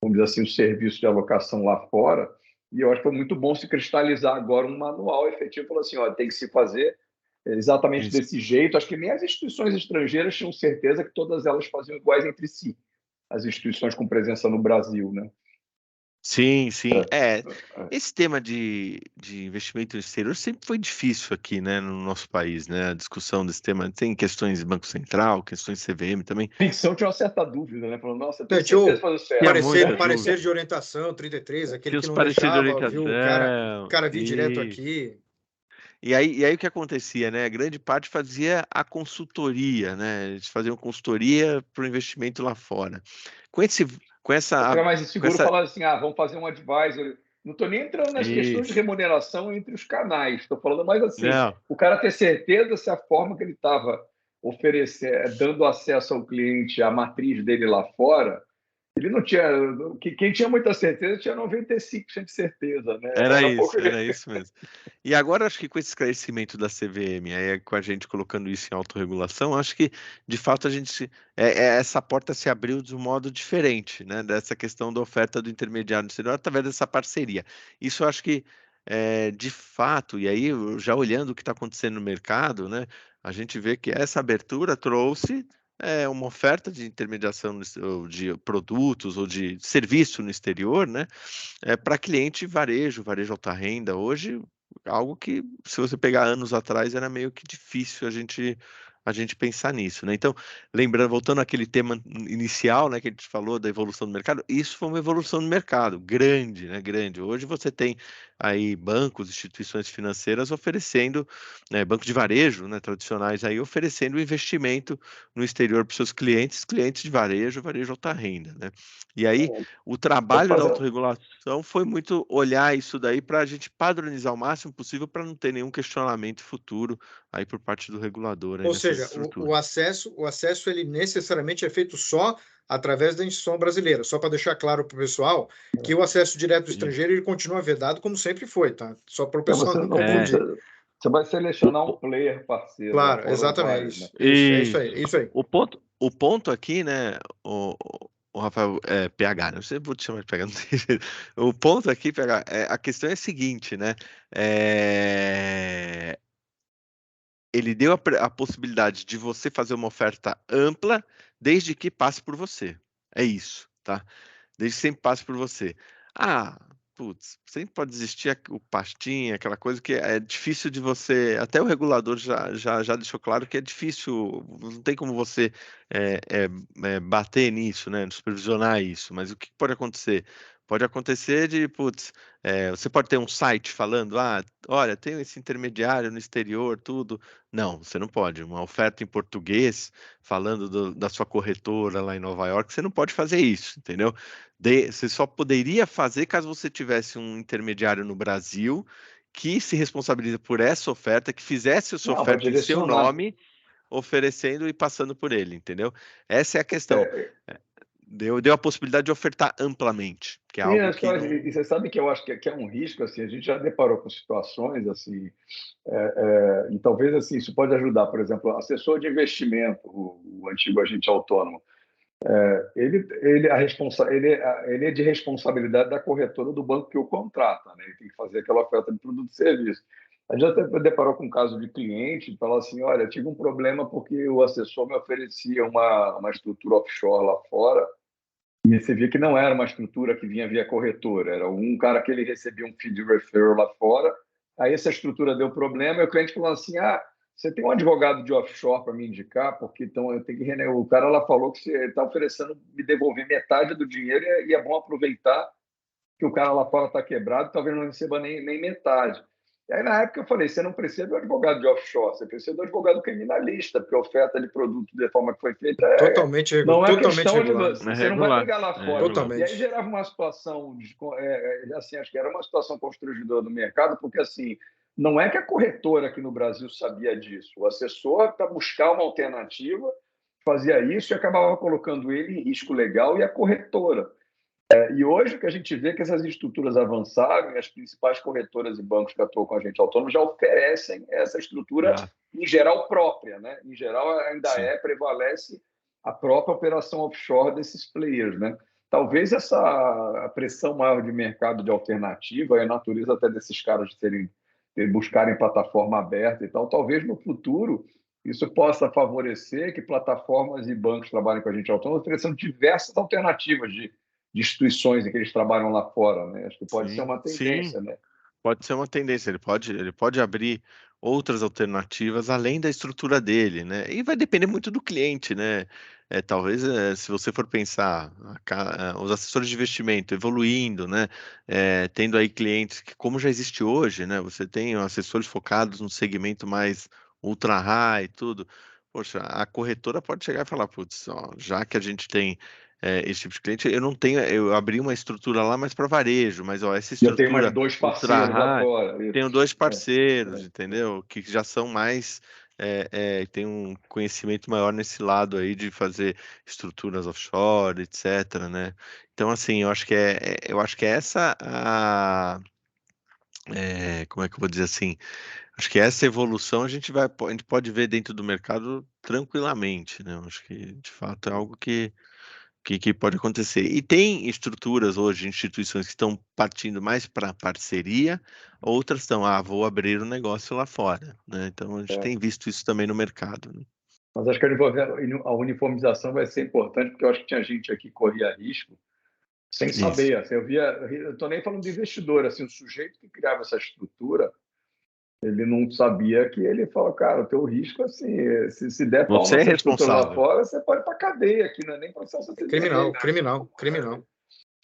vamos dizer assim, o serviço de alocação lá fora. E eu acho que foi muito bom se cristalizar agora um manual efetivo, falou assim, ó, tem que se fazer exatamente Isso. desse jeito. Acho que nem as instituições estrangeiras tinham certeza que todas elas faziam iguais entre si, as instituições com presença no Brasil, né? Sim, sim. É, Esse tema de investimento no exterior sempre foi difícil aqui, né, no nosso país, né? A discussão desse tema tem questões de Banco Central, questões CVM também. ficção tinha uma certa dúvida, né? Falando, nossa, eu tenho Tinha certeza que o faz o Tinha certo. muita parecer dúvida. de orientação 33, aquele Tinha que os não pareceres de deixava, viu, o orientação. cara vir direto aqui. E aí o que acontecia, né? Grande parte fazia a consultoria, né? Eles faziam consultoria para o investimento lá fora. Com esse, com essa, Era mais com inseguro essa, falar assim, vamos fazer um advisor. Não estou nem entrando nas questões de isso, remuneração entre os canais. Estou falando mais assim, não, o cara ter certeza se a forma que ele estava dando acesso ao cliente, à matriz dele lá fora, ele não tinha. Quem tinha muita certeza tinha 95% de certeza, né? Era um pouco. era isso mesmo. E agora acho que com esse esclarecimento da CVM, aí com a gente colocando isso em autorregulação, acho que de fato essa porta se abriu de um modo diferente, né? Dessa questão da oferta do intermediário no exterior através dessa parceria. Isso eu acho que de fato, e aí já olhando o que está acontecendo no mercado, né? A gente vê que essa abertura trouxe uma oferta de intermediação ou de produtos ou de serviço no exterior, né? Para cliente varejo alta renda, hoje, algo que, se você pegar anos atrás, era meio que difícil a gente pensar nisso, né? Então, lembrando, voltando àquele tema inicial, né, que a gente falou da evolução do mercado, isso foi uma evolução do mercado, grande, né, grande. Hoje você tem aí bancos, instituições financeiras oferecendo, né, bancos de varejo, né, tradicionais aí, oferecendo investimento no exterior para os seus clientes, clientes de varejo alta renda, né? E aí, o Vamos trabalho da fazer. autorregulação foi muito olhar isso daí para a gente padronizar o máximo possível para não ter nenhum questionamento futuro aí por parte do regulador aí Ou nessas seja, o estruturas. acesso ele necessariamente é feito só através da instituição brasileira. Só para deixar claro para o pessoal que o acesso direto do Sim. estrangeiro ele continua vedado como sempre foi, tá? Só para o pessoal Você não não vai, confundir. você vai O, selecionar um o- player parceiro lá Claro, fora ou vários, né? exatamente. Isso, é isso aí, isso. é isso aí. O ponto aqui, né, o Rafael, PH, né? Eu sempre vou te chamar de PH, não tem jeito. O ponto aqui, PH, a questão é a seguinte, né? É, ele deu a possibilidade de você fazer uma oferta ampla, desde que passe por você. É isso, tá? Desde que sempre passe por você. Ah, putz, sempre pode existir o pastinha, aquela coisa que é difícil de você. Até o regulador já deixou claro que é difícil, não tem como você bater nisso, né? Supervisionar isso. Mas o que pode acontecer? Pode acontecer de, putz, você pode ter um site falando, olha, tem esse intermediário no exterior, tudo. Não, você não pode. Uma oferta em português, falando da sua corretora lá em Nova York, você não pode fazer isso, entendeu? Você só poderia fazer caso você tivesse um intermediário no Brasil que se responsabiliza por essa oferta, que fizesse a sua Não, para oferta em seu direcionar. nome, oferecendo e passando por ele, entendeu? Essa é a questão. É, Deu a possibilidade de ofertar amplamente, que é sim, algo acho que que e não. você sabe que eu acho que é um risco, assim, a gente já deparou com situações assim, e talvez assim, isso pode ajudar, por exemplo, assessor de investimento, o antigo agente autônomo, ele é de responsabilidade da corretora do banco que o contrata, né? Ele tem que fazer aquela oferta de produto e serviço. A gente até deparou com um caso de cliente, falar assim, olha, tive um problema porque o assessor me oferecia uma estrutura offshore lá fora, e você via que não era uma estrutura que vinha via corretora, era um cara que ele recebia um feed referral lá fora, aí essa estrutura deu problema, e o cliente falou assim, você tem um advogado de offshore para me indicar, porque então eu tenho que o cara lá falou que você está oferecendo me devolver metade do dinheiro e é bom aproveitar que o cara lá fora está quebrado, talvez não receba nem metade. E aí, na época, eu falei: você não precisa do advogado de offshore, você precisa do advogado criminalista, porque a oferta de produto de forma que foi feita não é Totalmente questão de regulado. você, É você não vai regular. brigar lá É fora. regular. E aí Totalmente. gerava uma situação, assim, acho que era uma situação constrangedora do mercado, porque assim, não é que a corretora aqui no Brasil sabia disso, o assessor, para buscar uma alternativa, fazia isso e acabava colocando ele em risco legal e a corretora. E hoje o que a gente vê é que essas estruturas avançaram e as principais corretoras e bancos que atuam com a gente autônomo já oferecem essa estrutura, Já, em geral, própria. Né? Em geral, ainda sim. prevalece a própria operação offshore desses players. Né? Talvez essa pressão maior de mercado de alternativa e a natureza até desses caras de buscarem plataforma aberta e tal, talvez no futuro isso possa favorecer que plataformas e bancos trabalhem com a gente autônomo, oferecendo diversas alternativas de instituições em que eles trabalham lá fora, né? Acho que pode ser Sim, uma sim. tendência, né? Pode ser uma tendência, ele pode abrir outras alternativas além da estrutura dele, né? E vai depender muito do cliente, né? Talvez, se você for pensar, os assessores de investimento evoluindo, né? Tendo aí clientes que, como já existe hoje, né? Você tem assessores focados no segmento mais ultra high e tudo. Poxa, a corretora pode chegar e falar, putz, ó, já que a gente tem esse tipo de cliente, eu abri uma estrutura lá mais para varejo, mas ó, essa E eu tenho mais estrutura dois ultra parceiros lá high, fora. tenho Isso. dois parceiros, entendeu? Que já são mais, tem um conhecimento maior nesse lado aí de fazer estruturas offshore, etc, né? Então, assim, eu acho que essa como é que eu vou dizer assim? Acho que essa evolução a gente pode ver dentro do mercado tranquilamente, né? Eu acho que, de fato, é algo que pode acontecer. E tem estruturas hoje, instituições que estão partindo mais para parceria, outras estão, vou abrir um negócio lá fora, né? Então a gente tem visto isso também no mercado, né? Mas acho que a uniformização vai ser importante, porque eu acho que tinha gente aqui que corria risco sem Isso. saber. Assim, eu estou nem falando do investidor, assim, o sujeito que criava essa estrutura, ele não sabia que ele falou, cara, o teu risco, assim, se der pau Você é nessa estrutura lá responsável. fora, você pode ir para cadeia aqui, não é nem processo CDR, Criminal, né? criminal, criminal.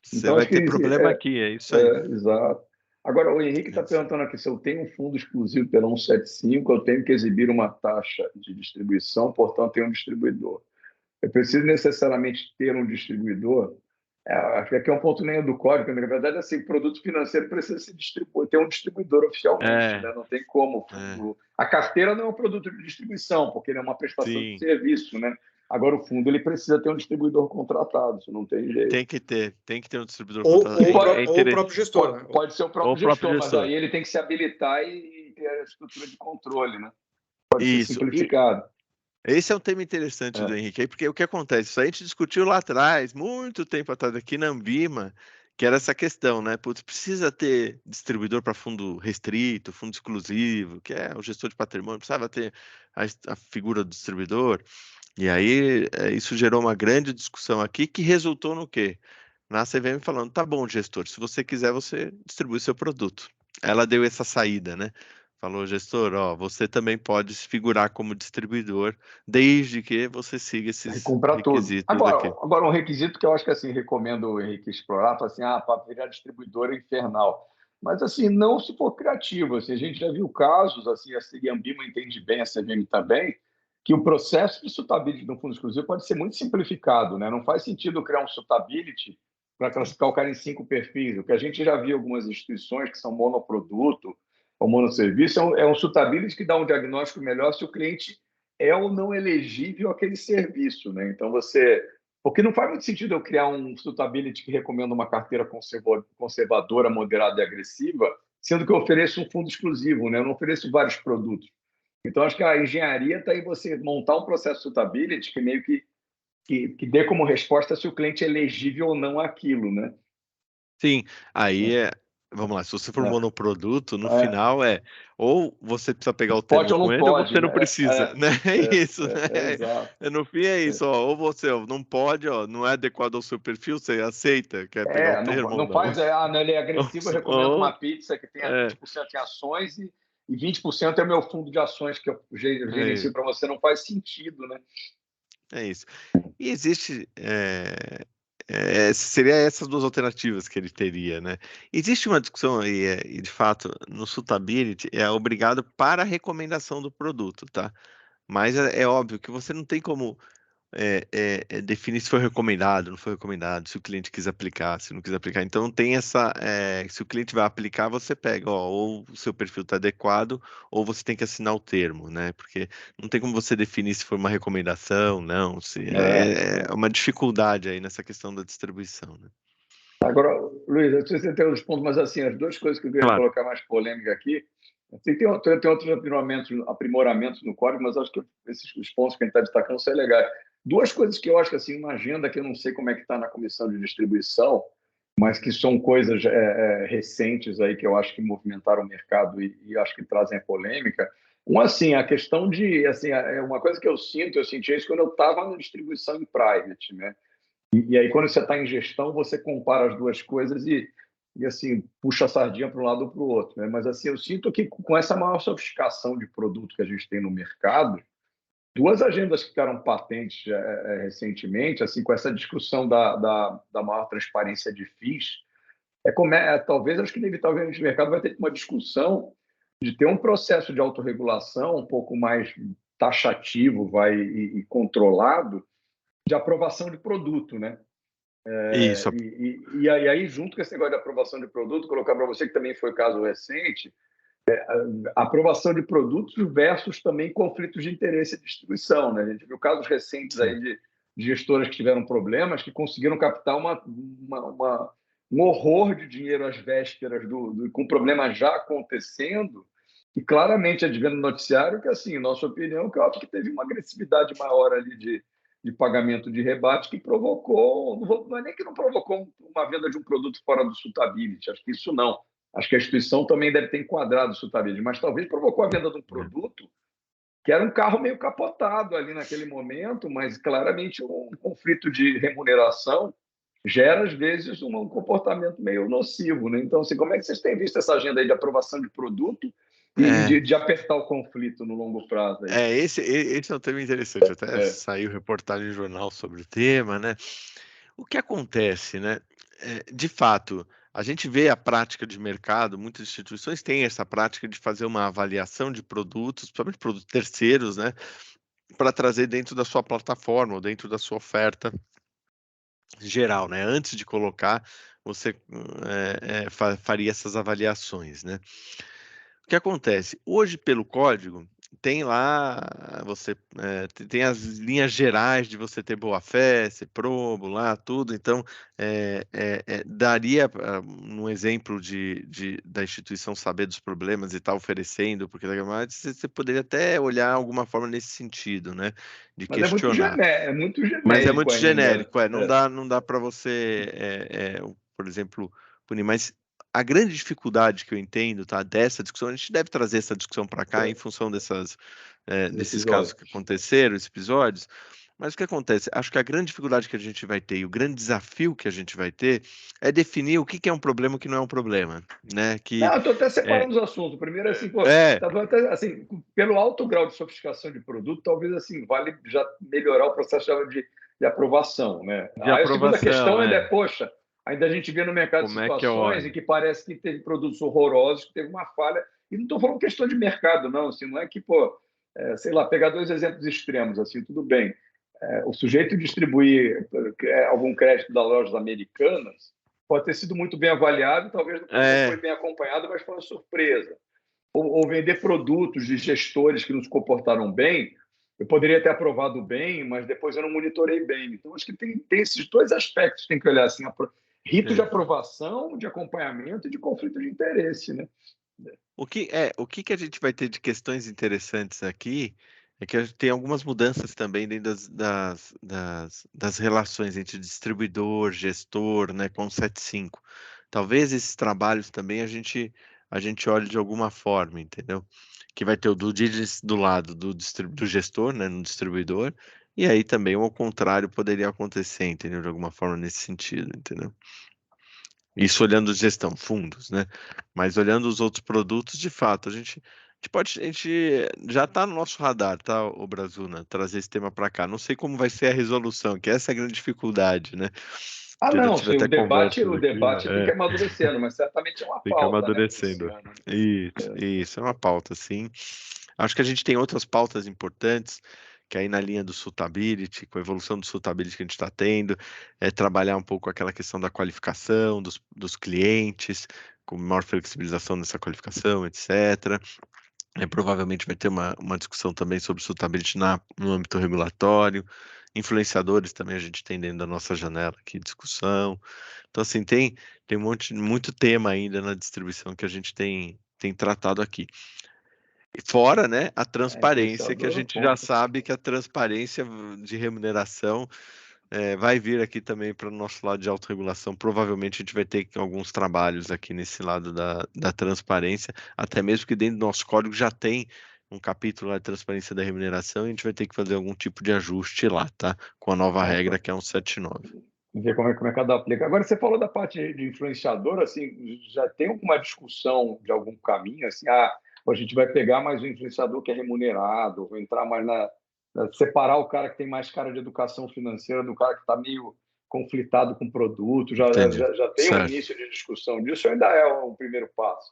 Você Então, vai acho que ter problema aqui, é isso aí. exato. Agora, o Henrique É está isso aí. perguntando aqui se eu tenho um fundo exclusivo pela 175, eu tenho que exibir uma taxa de distribuição, portanto, tenho um distribuidor. Eu preciso necessariamente ter um distribuidor? Acho que aqui é um ponto nem do código, né? Na verdade, assim, produto financeiro precisa se distribuir, ter um distribuidor oficialmente, É, né? Não tem como. é, A carteira não é um produto de distribuição, porque ele é uma prestação de sim, serviço, né? Agora, o fundo ele precisa ter um distribuidor contratado, isso não tem jeito. tem que ter um distribuidor Ou, contratado. ou, o Pode, pró- ou o próprio gestor, né? pode ser o Ou o próprio próprio gestor, mas gestor. aí ele tem que se habilitar e ter a estrutura de controle, né? Pode ser Isso. simplificado. Esse é um tema interessante do É. Henrique aí, porque o que acontece? Isso a gente discutiu lá atrás, muito tempo atrás, aqui na Ambima, que era essa questão, né? Putz, precisa ter distribuidor para fundo restrito, fundo exclusivo, que é o gestor de patrimônio, precisava ter a figura do distribuidor. E aí isso gerou uma grande discussão aqui que resultou no quê? Na CVM falando, tá bom, gestor, se você quiser, você distribui seu produto. Ela deu essa saída, né? Falou, gestor, ó, você também pode se figurar como distribuidor, desde que você siga E esses comprar tudo. requisitos aqui. Agora, um requisito que eu acho que assim recomendo o Henrique explorar, fala assim, para virar distribuidora infernal. Mas assim, não se for criativo. Assim, a gente já viu casos, assim, a Ambima entende bem, a CVM também, que o processo de suitability no fundo exclusivo pode ser muito simplificado, né? Não faz sentido criar um suitability para classificar o cara em 5 perfis. O que a gente já viu algumas instituições que são monoproduto ou monosserviço é um suitability que dá um diagnóstico melhor se o cliente é ou não elegível aquele serviço, né? Então porque não faz muito sentido eu criar um suitability que recomenda uma carteira conservadora, moderada e agressiva, sendo que eu ofereço um fundo exclusivo, né? Eu não ofereço vários produtos. Então acho que a engenharia está em você montar um processo de suitability que meio que dê como resposta se o cliente é elegível ou não àquilo, né? Sim, aí vamos lá, se você for É, monoproduto, no é. final ou você precisa pegar o Pode termo ou com não ele, ou pode, você não né? precisa, né? É isso, né? Exato. No fim é isso, ó, ou você ó, não pode, ó, não é adequado ao seu perfil, você aceita, quer pegar o Não, termo ou não não? faz, não, ele é agressivo, eu recomendo uma Ou, pizza que tenha é, 20% em ações e 20% é o meu fundo de ações que eu é, gerencio para você, não faz sentido, né? é isso. E existe, seria essas duas alternativas que ele teria, né? Existe uma discussão aí, e de fato, no Suitability, é obrigado para a recomendação do produto, tá? Mas é óbvio que você não tem como definir se foi recomendado, não foi recomendado, se o cliente quis aplicar, se não quis aplicar. Então tem se o cliente vai aplicar, você pega, ó, ou o seu perfil está adequado, ou você tem que assinar o termo, né? Porque não tem como você definir se foi uma recomendação, não, se é uma dificuldade aí nessa questão da distribuição, né? Agora, Luiz, eu não sei se você tem outros pontos, mas assim, as duas coisas que eu queria Claro. colocar mais polêmica aqui, assim, tem outros aprimoramentos no código, mas acho que os pontos que a gente está destacando são legais. Duas coisas que eu acho que, assim, uma agenda que eu não sei como é que está na comissão de distribuição, mas que são coisas recentes aí que eu acho que movimentaram o mercado e acho que trazem polêmica. Assim, a questão de, assim, é uma coisa que eu senti isso quando eu estava na distribuição em private, né? E aí, quando você está em gestão, você compara as duas coisas e assim, puxa a sardinha para um lado ou para o outro, né? Mas assim, eu sinto que com essa maior sofisticação de produto que a gente tem no mercado, duas agendas que ficaram patentes recentemente, assim, com essa discussão da maior transparência de FIIs, talvez, acho que inevitavelmente o mercado vai ter uma discussão de ter um processo de autorregulação um pouco mais taxativo e controlado de aprovação de produto, né? Isso. E aí, junto com esse negócio de aprovação de produto, colocar para você que também foi caso recente, aprovação de produtos versus também conflitos de interesse e distribuição, né? A gente viu casos recentes aí de gestoras que tiveram problemas, que conseguiram captar um horror de dinheiro às vésperas com problemas já acontecendo, e claramente advendo no noticiário que, assim, nossa opinião, que eu acho que teve uma agressividade maior ali de pagamento de rebate que provocou, não é nem que não provocou uma venda de um produto fora do suitability, acho que isso não. Acho que a instituição também deve ter enquadrado o suitability, mas talvez provocou a venda de um produto que era um carro meio capotado ali naquele momento, mas claramente um conflito de remuneração gera, às vezes, um comportamento meio nocivo, né? Então, assim, como é que vocês têm visto essa agenda aí de aprovação de produto e de apertar o conflito no longo prazo? Aí? Esse é um tema interessante. Até saiu reportagem em jornal sobre o tema, né? O que acontece, né? De fato, a gente vê a prática de mercado, muitas instituições têm essa prática de fazer uma avaliação de produtos, principalmente produtos terceiros, né? Para trazer dentro da sua plataforma ou dentro da sua oferta geral, né? Antes de colocar, você faria essas avaliações, né? O que acontece? Hoje, pelo código, tem lá, você tem as linhas gerais de você ter boa-fé, ser probo lá, tudo. Então, daria um exemplo da instituição saber dos problemas e estar oferecendo, porque você poderia até olhar alguma forma nesse sentido, né? De Mas questionar. é muito genérico. Mas é muito ainda. genérico, não dá para você, por exemplo, punir. Mas a grande dificuldade que eu entendo, tá, dessa discussão, a gente deve trazer essa discussão para cá em função desses casos que aconteceram, esses episódios. Mas o que acontece? Acho que a grande dificuldade que a gente vai ter e o grande desafio que a gente vai ter é definir o que é um problema e o que não é um problema, né? Não, eu estou até separando os assuntos. Primeiro, assim, até, assim, pelo alto grau de sofisticação de produto, talvez assim vale já melhorar o processo de aprovação, né? Aí a segunda questão poxa, ainda a gente vê no mercado situações em que parece que teve produtos horrorosos, que teve uma falha. E não estou falando questão de mercado, não. Assim, não é que, sei lá, pegar dois exemplos extremos, assim, tudo bem. O sujeito distribuir algum crédito das lojas americanas pode ter sido muito bem avaliado, talvez não foi bem acompanhado, mas foi uma surpresa. Ou vender produtos de gestores que não se comportaram bem, eu poderia ter aprovado bem, mas depois eu não monitorei bem. Então, acho que tem esses dois aspectos que tem que olhar, assim, rito de aprovação, de acompanhamento e de conflito de interesse, né? O que a gente vai ter de questões interessantes aqui é que a gente tem algumas mudanças também dentro das relações entre distribuidor, gestor, né, com o 75. Talvez esses trabalhos também a gente olhe de alguma forma, entendeu? Que vai ter o due diligence do lado do gestor, né, no distribuidor, e aí também o contrário poderia acontecer, entendeu? De alguma forma nesse sentido, entendeu? Isso olhando gestão, fundos, né? Mas olhando os outros produtos, de fato, a gente já está no nosso radar, tá, o Brazuna, trazer esse tema para cá. Não sei como vai ser a resolução, que essa é a grande dificuldade, né? Que eu já Não, tive até o debate aqui, tem que amadurecendo, mas certamente é uma tem que pauta, amadurecendo. né, Isso, é uma pauta, sim. Acho que a gente tem outras pautas importantes, que aí na linha do suitability, com a evolução do suitability que a gente está tendo, é trabalhar um pouco aquela questão da qualificação dos clientes, com maior flexibilização nessa qualificação, etc. Provavelmente vai ter uma discussão também sobre suitability no âmbito regulatório. Influenciadores também a gente tem dentro da nossa janela aqui, discussão. Então, assim, tem muito tema ainda na distribuição que a gente tem tratado aqui. Fora, né, a transparência, que a gente já sabe que a transparência de remuneração vai vir aqui também para o nosso lado de autorregulação. Provavelmente a gente vai ter alguns trabalhos aqui nesse lado da transparência, até mesmo que dentro do nosso código já tem um capítulo lá de transparência da remuneração e a gente vai ter que fazer algum tipo de ajuste lá, tá? Com a nova regra que é 179. ver como é que cada aplica. Agora, você falou da parte de influenciador, assim, já tem alguma discussão de algum caminho, assim, a gente vai pegar mais um influenciador que é remunerado, vou entrar mais separar o cara que tem mais cara de educação financeira do cara que está meio conflitado com o produto, Entendi. já tem um Certo. início de discussão disso, ou ainda é um primeiro passo?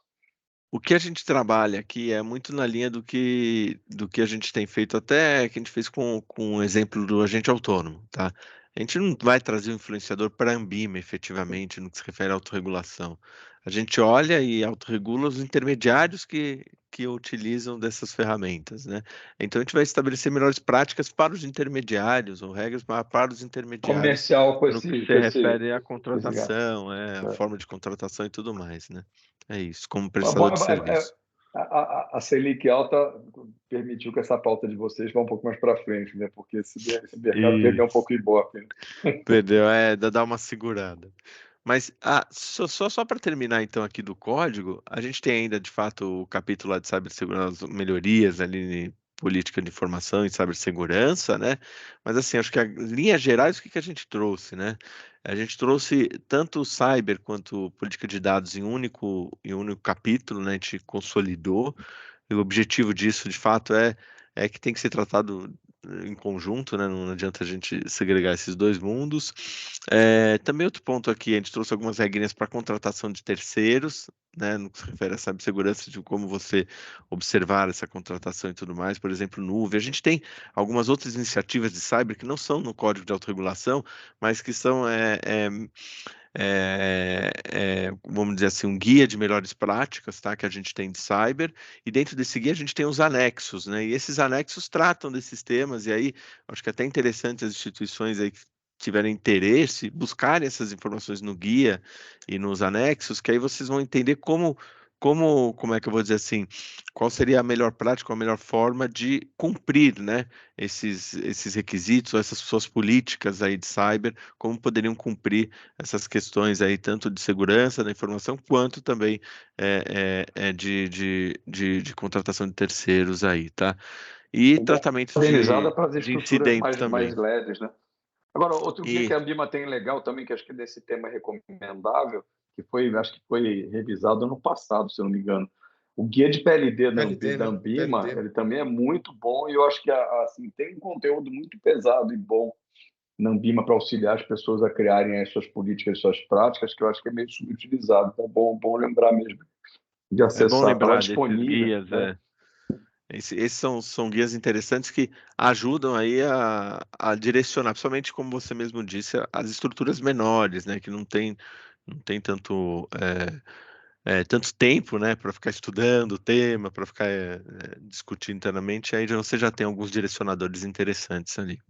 O que a gente trabalha aqui é muito na linha do que a gente tem feito, até que a gente fez com o exemplo do agente autônomo, tá? A gente não vai trazer um influenciador para a Anbima, efetivamente, no que se refere à autorregulação. A gente olha e autorregula os intermediários que utilizam dessas ferramentas, né? Então, a gente vai estabelecer melhores práticas para os intermediários, ou regras para os intermediários, Comercial no que se refere à com esse gato. contratação, a forma de contratação e tudo mais, né? É isso, como Mas, prestador de serviço. a Selic alta permitiu que essa pauta de vocês vá um pouco mais para frente, né? Porque esse mercado perdeu um pouco de Ibope. Perdeu, dá uma segurada. Mas só para terminar então aqui do código, a gente tem ainda de fato o capítulo lá de cibersegurança, melhorias ali em política de informação e cibersegurança, né? Mas assim, acho que as linhas gerais, o que a gente trouxe, né? A gente trouxe tanto o cyber quanto política de dados em único capítulo, né? A gente consolidou, e o objetivo disso, de fato, é que tem que ser tratado em conjunto, né? Não adianta a gente segregar esses dois mundos. Também outro ponto aqui, a gente trouxe algumas regrinhas para contratação de terceiros, né? No que se refere à cibersegurança, de como você observar essa contratação e tudo mais, por exemplo, nuvem. A gente tem algumas outras iniciativas de cyber que não são no código de autorregulação, mas que são vamos dizer assim, um guia de melhores práticas, tá, que a gente tem de cyber, e dentro desse guia a gente tem os anexos, né, e esses anexos tratam desses temas, e aí acho que é até interessante as instituições aí que tiverem interesse, buscarem essas informações no guia e nos anexos, que aí vocês vão entender como é que eu vou dizer assim, qual seria a melhor prática, a melhor forma de cumprir, né, esses requisitos, essas suas políticas aí de cyber, como poderiam cumprir essas questões aí, tanto de segurança da informação, quanto também de contratação de terceiros aí, tá? E tratamento Organizada para as de estruturas incidentes mais também. leves, né? Agora, outro guia que E, a Ambima tem legal também, que acho que desse tema é recomendável, acho que foi revisado ano passado, se eu não me engano. O guia de PLD PLD, da né? Ambima, PLD. ele também é muito bom e eu acho que assim, tem um conteúdo muito pesado e bom na Ambima para auxiliar as pessoas a criarem as suas políticas, as suas práticas, que eu acho que é meio subutilizado. Então, bom lembrar mesmo de é bom acessar. Estava lembrar desses disponível, guias, né? Esses são guias interessantes que ajudam aí a direcionar, principalmente como você mesmo disse, as estruturas menores, né, que não tem tanto tempo, né, para ficar estudando o tema, para ficar discutindo internamente, aí você já tem alguns direcionadores interessantes ali.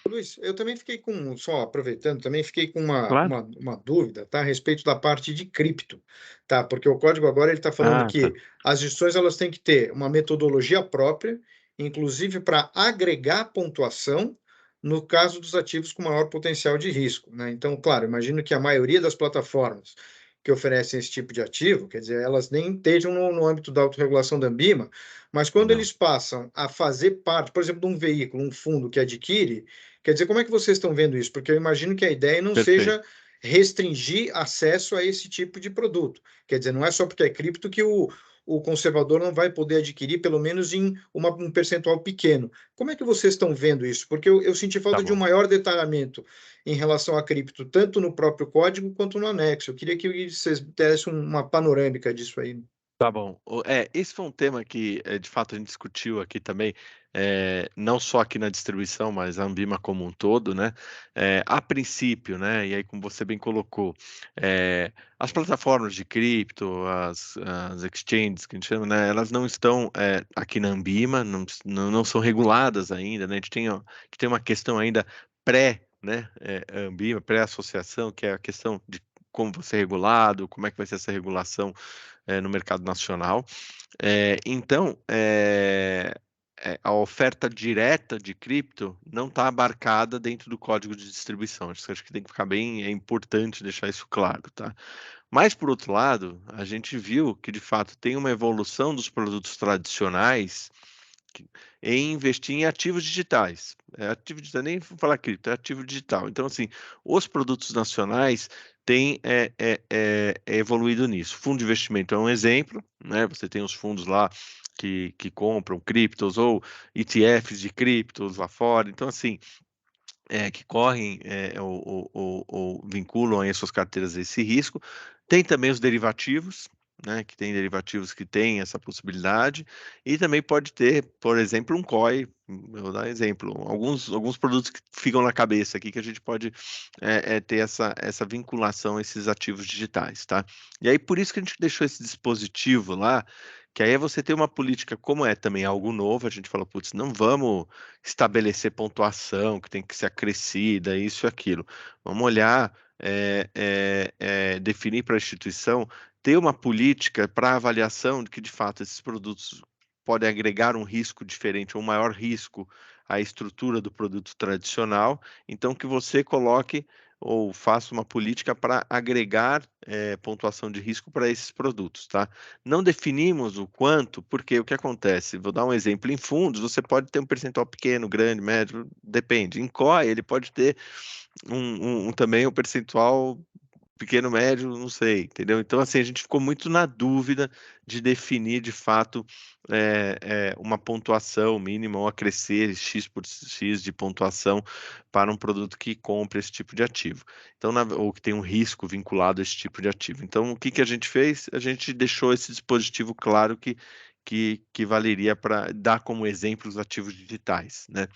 Luiz, eu também fiquei com, só aproveitando, também fiquei com uma, Claro. uma, uma dúvida, tá, a respeito da parte de cripto, tá, porque o código agora ele está falando Ah, que tá. as instituições elas têm que ter uma metodologia própria, inclusive para agregar pontuação no caso dos ativos com maior potencial de risco, né? Então, claro, imagino que a maioria das plataformas que oferecem esse tipo de ativo, quer dizer, elas nem estejam no âmbito da autorregulação da Ambima, mas quando Não, eles passam a fazer parte, por exemplo, de um veículo, um fundo que adquire. Quer dizer, como é que vocês estão vendo isso? Porque eu imagino que a ideia não perfeito. seja restringir acesso a esse tipo de produto. Quer dizer, não é só porque é cripto que o conservador não vai poder adquirir, pelo menos em um percentual pequeno. Como é que vocês estão vendo isso? Porque eu senti Tá falta de um bom. maior detalhamento em relação a cripto, tanto no próprio código quanto no anexo. Eu queria que vocês dessem uma panorâmica disso aí. Tá bom. Esse foi um tema que, de fato, a gente discutiu aqui também, não só aqui na distribuição, mas a Ambima como um todo, né? A princípio, né? E aí, como você bem colocou, as plataformas de cripto, as exchanges, que a gente chama, né? Elas não estão aqui na Ambima, não são reguladas ainda, né? A gente tem uma questão ainda pré, né? Ambima, pré-associação, que é a questão de como vai ser regulado, como é que vai ser essa regulação no mercado nacional. Então, a oferta direta de cripto não está abarcada dentro do código de distribuição. Acho que tem que ficar bem, é importante deixar isso claro, tá? Mas, por outro lado, a gente viu que, de fato, tem uma evolução dos produtos tradicionais em investir em ativos digitais. Ativo digital, nem vou falar cripto, é ativo digital. Então, assim, os produtos nacionais têm evoluído nisso. Fundo de investimento é um exemplo, né? Você tem os fundos lá que compram criptos ou ETFs de criptos lá fora. Então, assim, que correm ou vinculam aí as suas carteiras a esse risco. Tem também os derivativos, né, que tem derivativos que têm essa possibilidade, e também pode ter, por exemplo, um COI, eu vou dar um exemplo, alguns produtos que ficam na cabeça aqui que a gente pode ter essa vinculação a esses ativos digitais, tá? E aí, por isso que a gente deixou esse dispositivo lá, que aí você tem uma política, como é também algo novo, a gente falou, putz, não vamos estabelecer pontuação que tem que ser acrescida, isso e aquilo. Vamos olhar, definir para a instituição, ter uma política para avaliação de que, de fato, esses produtos podem agregar um risco diferente, ou um maior risco à estrutura do produto tradicional, então que você coloque ou faça uma política para agregar pontuação de risco para esses produtos, tá? Não definimos o quanto, porque o que acontece? Vou dar um exemplo. Em fundos, você pode ter um percentual pequeno, grande, médio, depende. Em COI, ele pode ter também um percentual pequeno, médio, não sei, entendeu? Então, assim, a gente ficou muito na dúvida de definir, de fato, uma pontuação mínima ou acrescer X por X de pontuação para um produto que compra esse tipo de ativo. Então, ou que tem um risco vinculado a esse tipo de ativo. Então, o que a gente fez? A gente deixou esse dispositivo claro que valeria para dar como exemplo os ativos digitais, né?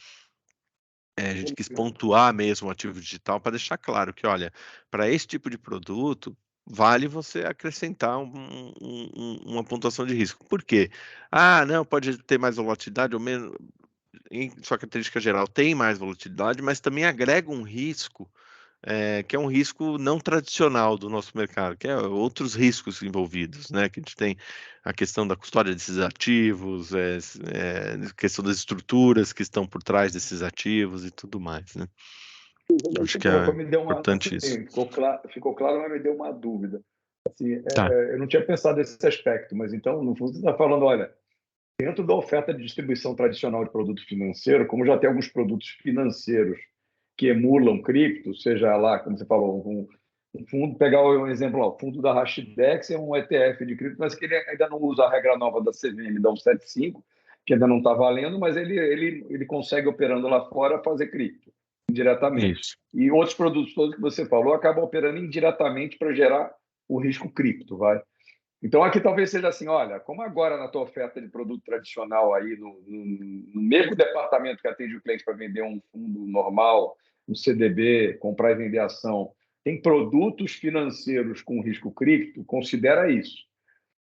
A gente quis pontuar mesmo o ativo digital para deixar claro que, olha, para esse tipo de produto, vale você acrescentar uma pontuação de risco. Por quê? Ah, não, pode ter mais volatilidade ou menos. Em sua característica geral, tem mais volatilidade, mas também agrega um risco que é um risco não tradicional do nosso mercado, que é outros riscos envolvidos, né? Que a gente tem a questão da custódia desses ativos, questão das estruturas que estão por trás desses ativos e tudo mais, né? Acho que é Me deu importante isso. assim, ficou claro, mas me deu uma dúvida. Assim, Tá. eu não tinha pensado nesse aspecto, mas então, no fundo, você está falando, olha, dentro da oferta de distribuição tradicional de produto financeiro, como já tem alguns produtos financeiros que emulam cripto, seja lá, como você falou, um fundo, pegar um exemplo lá, o fundo da Hashdex é um ETF de cripto, mas que ele ainda não usa a regra nova da CVM, da 175, que ainda não está valendo, mas ele consegue, operando lá fora, fazer cripto indiretamente. Isso. E outros produtos todos que você falou acabam operando indiretamente para gerar o risco cripto, vai. Então, aqui talvez seja assim, olha, como agora na tua oferta de produto tradicional aí, no mesmo departamento que atende o cliente para vender um fundo normal, um CDB, comprar e vender ação, tem produtos financeiros com risco cripto, considera isso.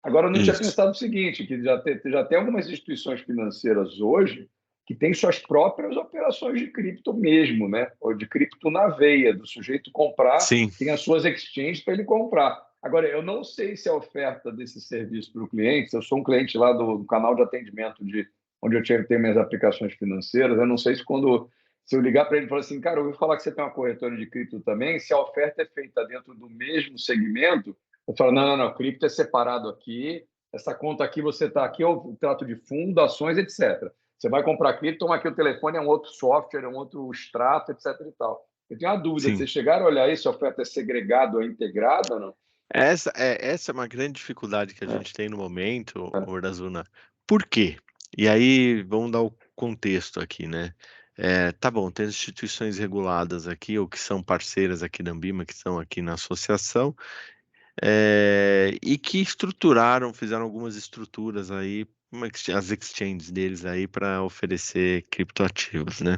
Agora, eu não tinha Isso. pensado o seguinte, que já tem algumas instituições financeiras hoje que têm suas próprias operações de cripto mesmo, né? Ou de cripto na veia, do sujeito comprar, Sim. tem as suas exchanges para ele comprar. Agora, eu não sei se a oferta desse serviço para o cliente, se eu sou um cliente lá do canal de atendimento onde eu tenho minhas aplicações financeiras, eu não sei se eu ligar para ele e falar assim, cara, eu ouvi falar que você tem uma corretora de cripto também, se a oferta é feita dentro do mesmo segmento, eu falo, não, cripto é separado aqui, essa conta aqui, você está aqui, eu trato de fundo, ações, etc. Você vai comprar cripto, toma aqui o telefone, é um outro software, é um outro extrato, etc. e tal. Eu tenho uma dúvida, Sim. vocês chegaram a olhar isso, a oferta é segregada ou integrada ou não? Essa é uma grande dificuldade que a gente tem no momento, Ordazuna. Por quê? E aí, vamos dar o contexto aqui, né? Tá bom, tem instituições reguladas aqui, ou que são parceiras aqui da Ambima, que estão aqui na associação, e que fizeram algumas estruturas aí, as exchanges deles aí para oferecer criptoativos, né?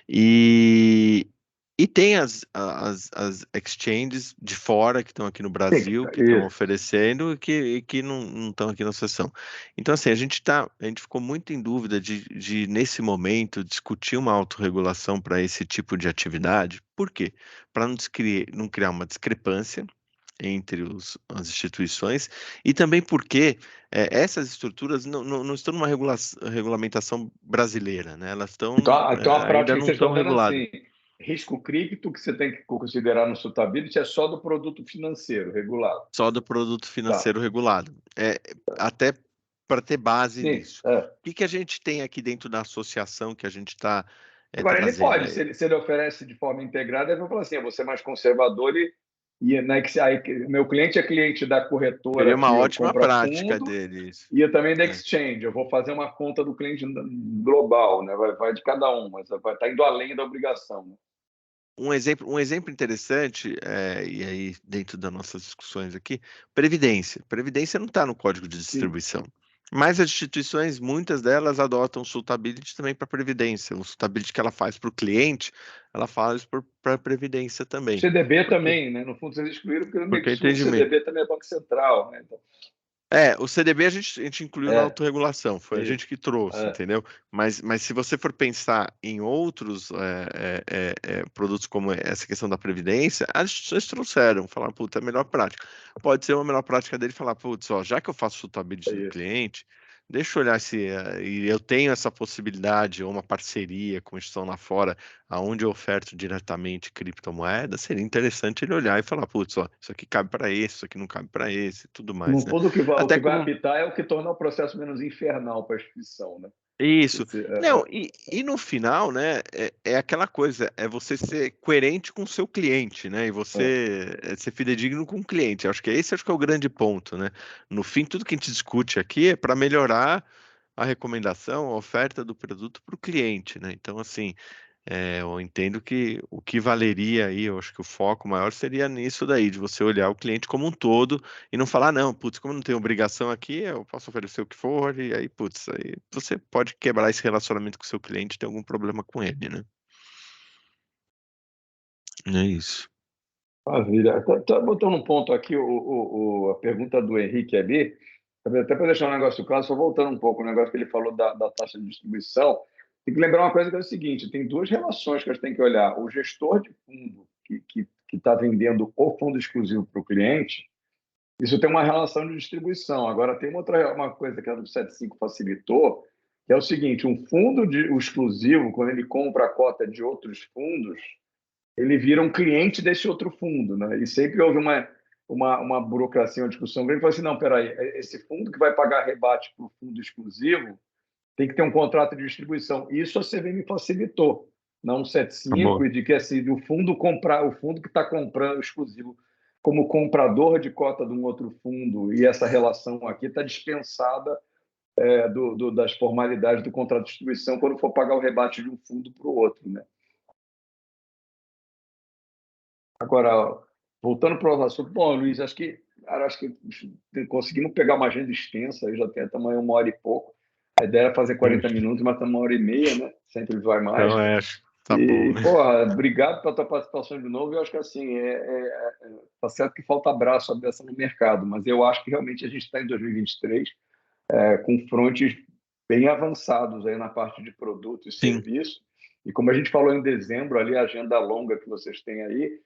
E tem as exchanges de fora que estão aqui no Brasil, que estão Isso. oferecendo e que não estão aqui na sessão. Então, assim, a gente ficou muito em dúvida de nesse momento, discutir uma autorregulação para esse tipo de atividade. Por quê? Para não criar uma discrepância entre as instituições, e também porque essas estruturas não estão numa regulamentação brasileira, né? Elas Então, a ainda prática que não vocês estão estão dando reguladas. assim, risco cripto que você tem que considerar no suitability é só do produto financeiro regulado. Só do produto Tá. financeiro regulado. Até ter base Sim, nisso. O que a gente tem aqui dentro da associação que a gente está Agora, ele trazendo pode, aí? se ele oferece de forma integrada, ele vai falar assim, eu vou ser mais conservador e né, meu cliente é cliente da corretora Seria uma que ótima compra prática fundo deles. e também da exchange. Eu vou fazer uma conta do cliente global, né? Vai de cada um, mas vai estar indo além da obrigação. Né? Um exemplo interessante, e aí dentro das nossas discussões aqui, previdência. Previdência não está no código de distribuição. Mas as instituições, muitas delas adotam o suitability também para previdência. O suitability que ela faz para o cliente, ela faz para a previdência também. CDB também, né? No fundo, vocês excluíram porque o CDB também é Banco Central, né? Então... o CDB a gente incluiu na autorregulação, foi a gente que trouxe, entendeu? Mas se você for pensar em outros produtos como essa questão da previdência, as instituições trouxeram, falaram, puta, é a melhor prática. Pode ser uma melhor prática dele falar, putz, ó, já que eu faço suitability do cliente, deixa eu olhar se e eu tenho essa possibilidade ou uma parceria com instituição lá fora, aonde eu oferto diretamente criptomoeda, seria interessante ele olhar e falar, putz, ó, isso aqui cabe para esse, isso aqui não cabe para esse, e tudo mais. No fundo, o que Até vai apitar é o que torna o processo menos infernal para a instituição, né? Isso. Não, e no final, né, é aquela coisa, é você ser coerente com o seu cliente, né, e você ser fidedigno com o cliente. Acho que esse é o grande ponto, né? No fim, tudo que a gente discute aqui é para melhorar a recomendação, a oferta do produto para o cliente, né? Então, assim, eu entendo que o que valeria aí, eu acho que o foco maior seria nisso daí, de você olhar o cliente como um todo e não falar, não, putz, como eu não tenho obrigação aqui, eu posso oferecer o que for, e aí, putz, aí você pode quebrar esse relacionamento com o seu cliente, ter algum problema com ele, né? É isso. Maravilha. Tá botando um ponto aqui, a pergunta do Henrique ali, até para deixar um negócio claro, só voltando um pouco, o negócio que ele falou da taxa de distribuição, tem que lembrar uma coisa que é o seguinte, tem duas relações que a gente tem que olhar. O gestor de fundo que está vendendo o fundo exclusivo para o cliente, isso tem uma relação de distribuição. Agora, tem uma coisa que a do 75 facilitou, que é o seguinte, um fundo o exclusivo, quando ele compra a cota de outros fundos, ele vira um cliente desse outro fundo, né? E sempre houve uma burocracia, uma discussão grande, falou assim, não, peraí, esse fundo que vai pagar rebate para o fundo exclusivo tem que ter um contrato de distribuição. Isso a CVM facilitou, não 75, e de que assim, o fundo que está comprando exclusivo como comprador de cota de um outro fundo, e essa relação aqui está dispensada das formalidades do contrato de distribuição quando for pagar o rebate de um fundo para o outro, né? Agora, voltando para o assunto, bom, Luiz, acho que conseguimos pegar uma agenda extensa, aí já tem tamanho 1 hora e pouco. A ideia era fazer 40 minutos, mas estamos 1 hora e meia, né? Sempre vai mais. Então, acho tá bom. Porra, obrigado pela tua participação de novo. Eu acho que assim, tá certo que falta abraço, abraço no mercado, mas eu acho que realmente a gente está em 2023 com frontes bem avançados aí na parte de produto e serviço. E como a gente falou em dezembro, ali a agenda longa que vocês têm aí,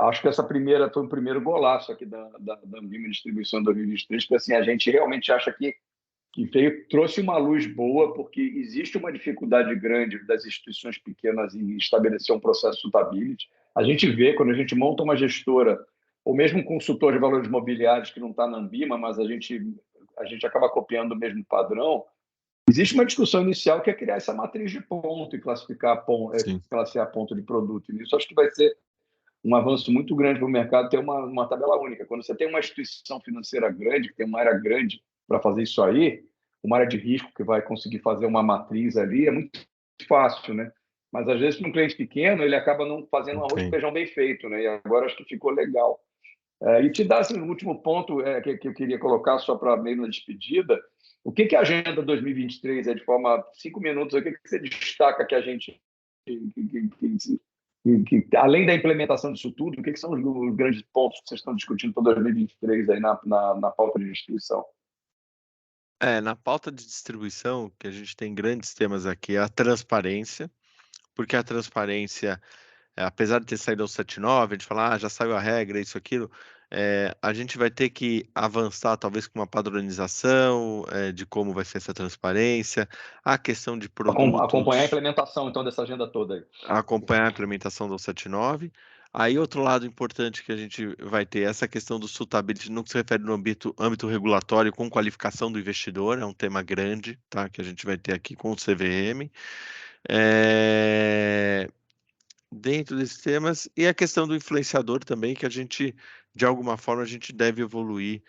acho que essa foi o primeiro golaço aqui da Anbima Distribuição 2023, porque assim, a gente realmente acha que trouxe uma luz boa, porque existe uma dificuldade grande das instituições pequenas em estabelecer um processo de suitability. A gente vê, quando a gente monta uma gestora, ou mesmo um consultor de valores imobiliários que não está na Anbima, mas a gente acaba copiando o mesmo padrão, existe uma discussão inicial que é criar essa matriz de ponto e classificar ponto de produto. E isso acho que vai ser um avanço muito grande para o mercado ter uma tabela única. Quando você tem uma instituição financeira grande, que tem uma área grande para fazer isso aí, uma área de risco que vai conseguir fazer uma matriz ali, é muito fácil, né? Mas às vezes, para um cliente pequeno, ele acaba não fazendo um arroz com feijão bem feito, né? E agora acho que ficou legal. E te dá assim, um último ponto que eu queria colocar só para meio na despedida. O que a Agenda 2023 é de forma 5 minutos? O que você destaca que a gente além da implementação disso tudo, o que são os grandes pontos que vocês estão discutindo para 2023 aí na pauta de distribuição? Na pauta de distribuição, que a gente tem grandes temas aqui, é a transparência, porque a transparência, apesar de ter saído ao 79, a gente fala, já saiu a regra, isso, aquilo, a gente vai ter que avançar talvez com uma padronização de como vai ser essa transparência, a questão de produtos... Acompanhar a implementação, então, dessa agenda toda aí. Acompanhar a implementação do 79, Aí, outro lado importante que a gente vai ter, essa questão do suitability no que se refere no âmbito regulatório com qualificação do investidor, é um tema grande, tá? Que a gente vai ter aqui com o CVM. Dentro desses temas, e a questão do influenciador também, que a gente, de alguma forma, a gente deve evoluir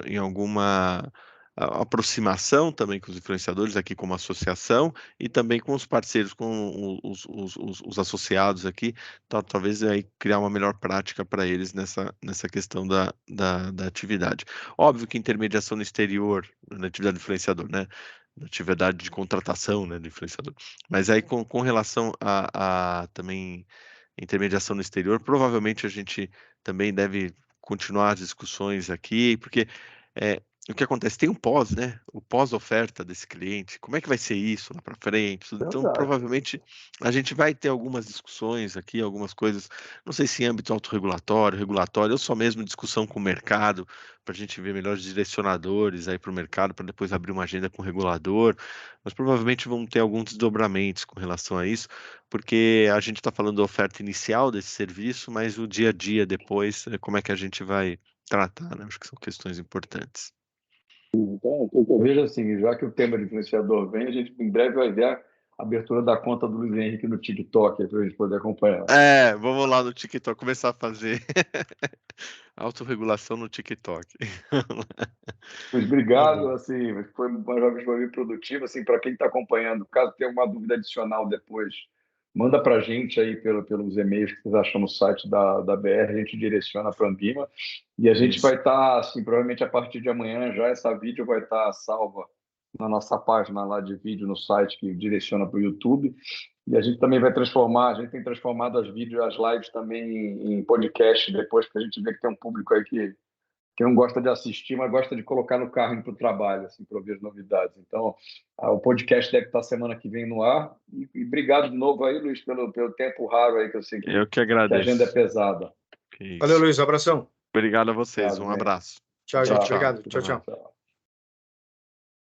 em alguma aproximação também com os influenciadores aqui como associação e também com os parceiros, com os associados aqui, talvez aí criar uma melhor prática para eles nessa questão da atividade. Óbvio que intermediação no exterior, na atividade do influenciador, né? Na atividade de contratação, né, do influenciador. Mas aí com relação a também intermediação no exterior, provavelmente a gente também deve continuar as discussões aqui, porque o que acontece? Tem um pós, né? O pós-oferta desse cliente, como é que vai ser isso lá para frente? Então, Verdade. provavelmente, a gente vai ter algumas discussões aqui, algumas coisas, não sei se em âmbito autorregulatório, regulatório, ou só mesmo discussão com o mercado, para a gente ver melhores direcionadores aí para o mercado, para depois abrir uma agenda com o regulador, mas provavelmente vão ter alguns desdobramentos com relação a isso, porque a gente está falando da oferta inicial desse serviço, mas o dia a dia depois, como é que a gente vai tratar, né? Acho que são questões importantes. Então, o que eu vejo assim, já que o tema de influenciador vem, a gente em breve vai ver a abertura da conta do Luiz Henrique no TikTok, para a gente poder acompanhar. Vamos lá no TikTok, começar a fazer autorregulação no TikTok. Mas obrigado, assim, foi uma vez bem produtiva, assim, para quem está acompanhando, caso tenha alguma dúvida adicional depois, manda para a gente aí pelos e-mails que vocês acham no site da BR, a gente direciona para a Ambima, e a gente vai estar, assim, provavelmente a partir de amanhã já essa vídeo vai estar salva na nossa página lá de vídeo no site que direciona para o YouTube, e a gente também vai transformar, a gente tem transformado as vídeos, as lives também em podcast depois, porque a gente vê que tem um público aí que não gosta de assistir, mas gosta de colocar no carro indo para o trabalho, assim, para ouvir as novidades. Então, o podcast deve estar semana que vem no ar. E obrigado de novo aí, Luiz, pelo tempo raro aí, que eu sei Eu que que a agenda é agradeço. pesada. Valeu, Luiz. Abração. Obrigado a vocês. Obrigado, Um gente. abraço. Tchau, Tchau. gente. Obrigado. Até Tchau, mais. tchau.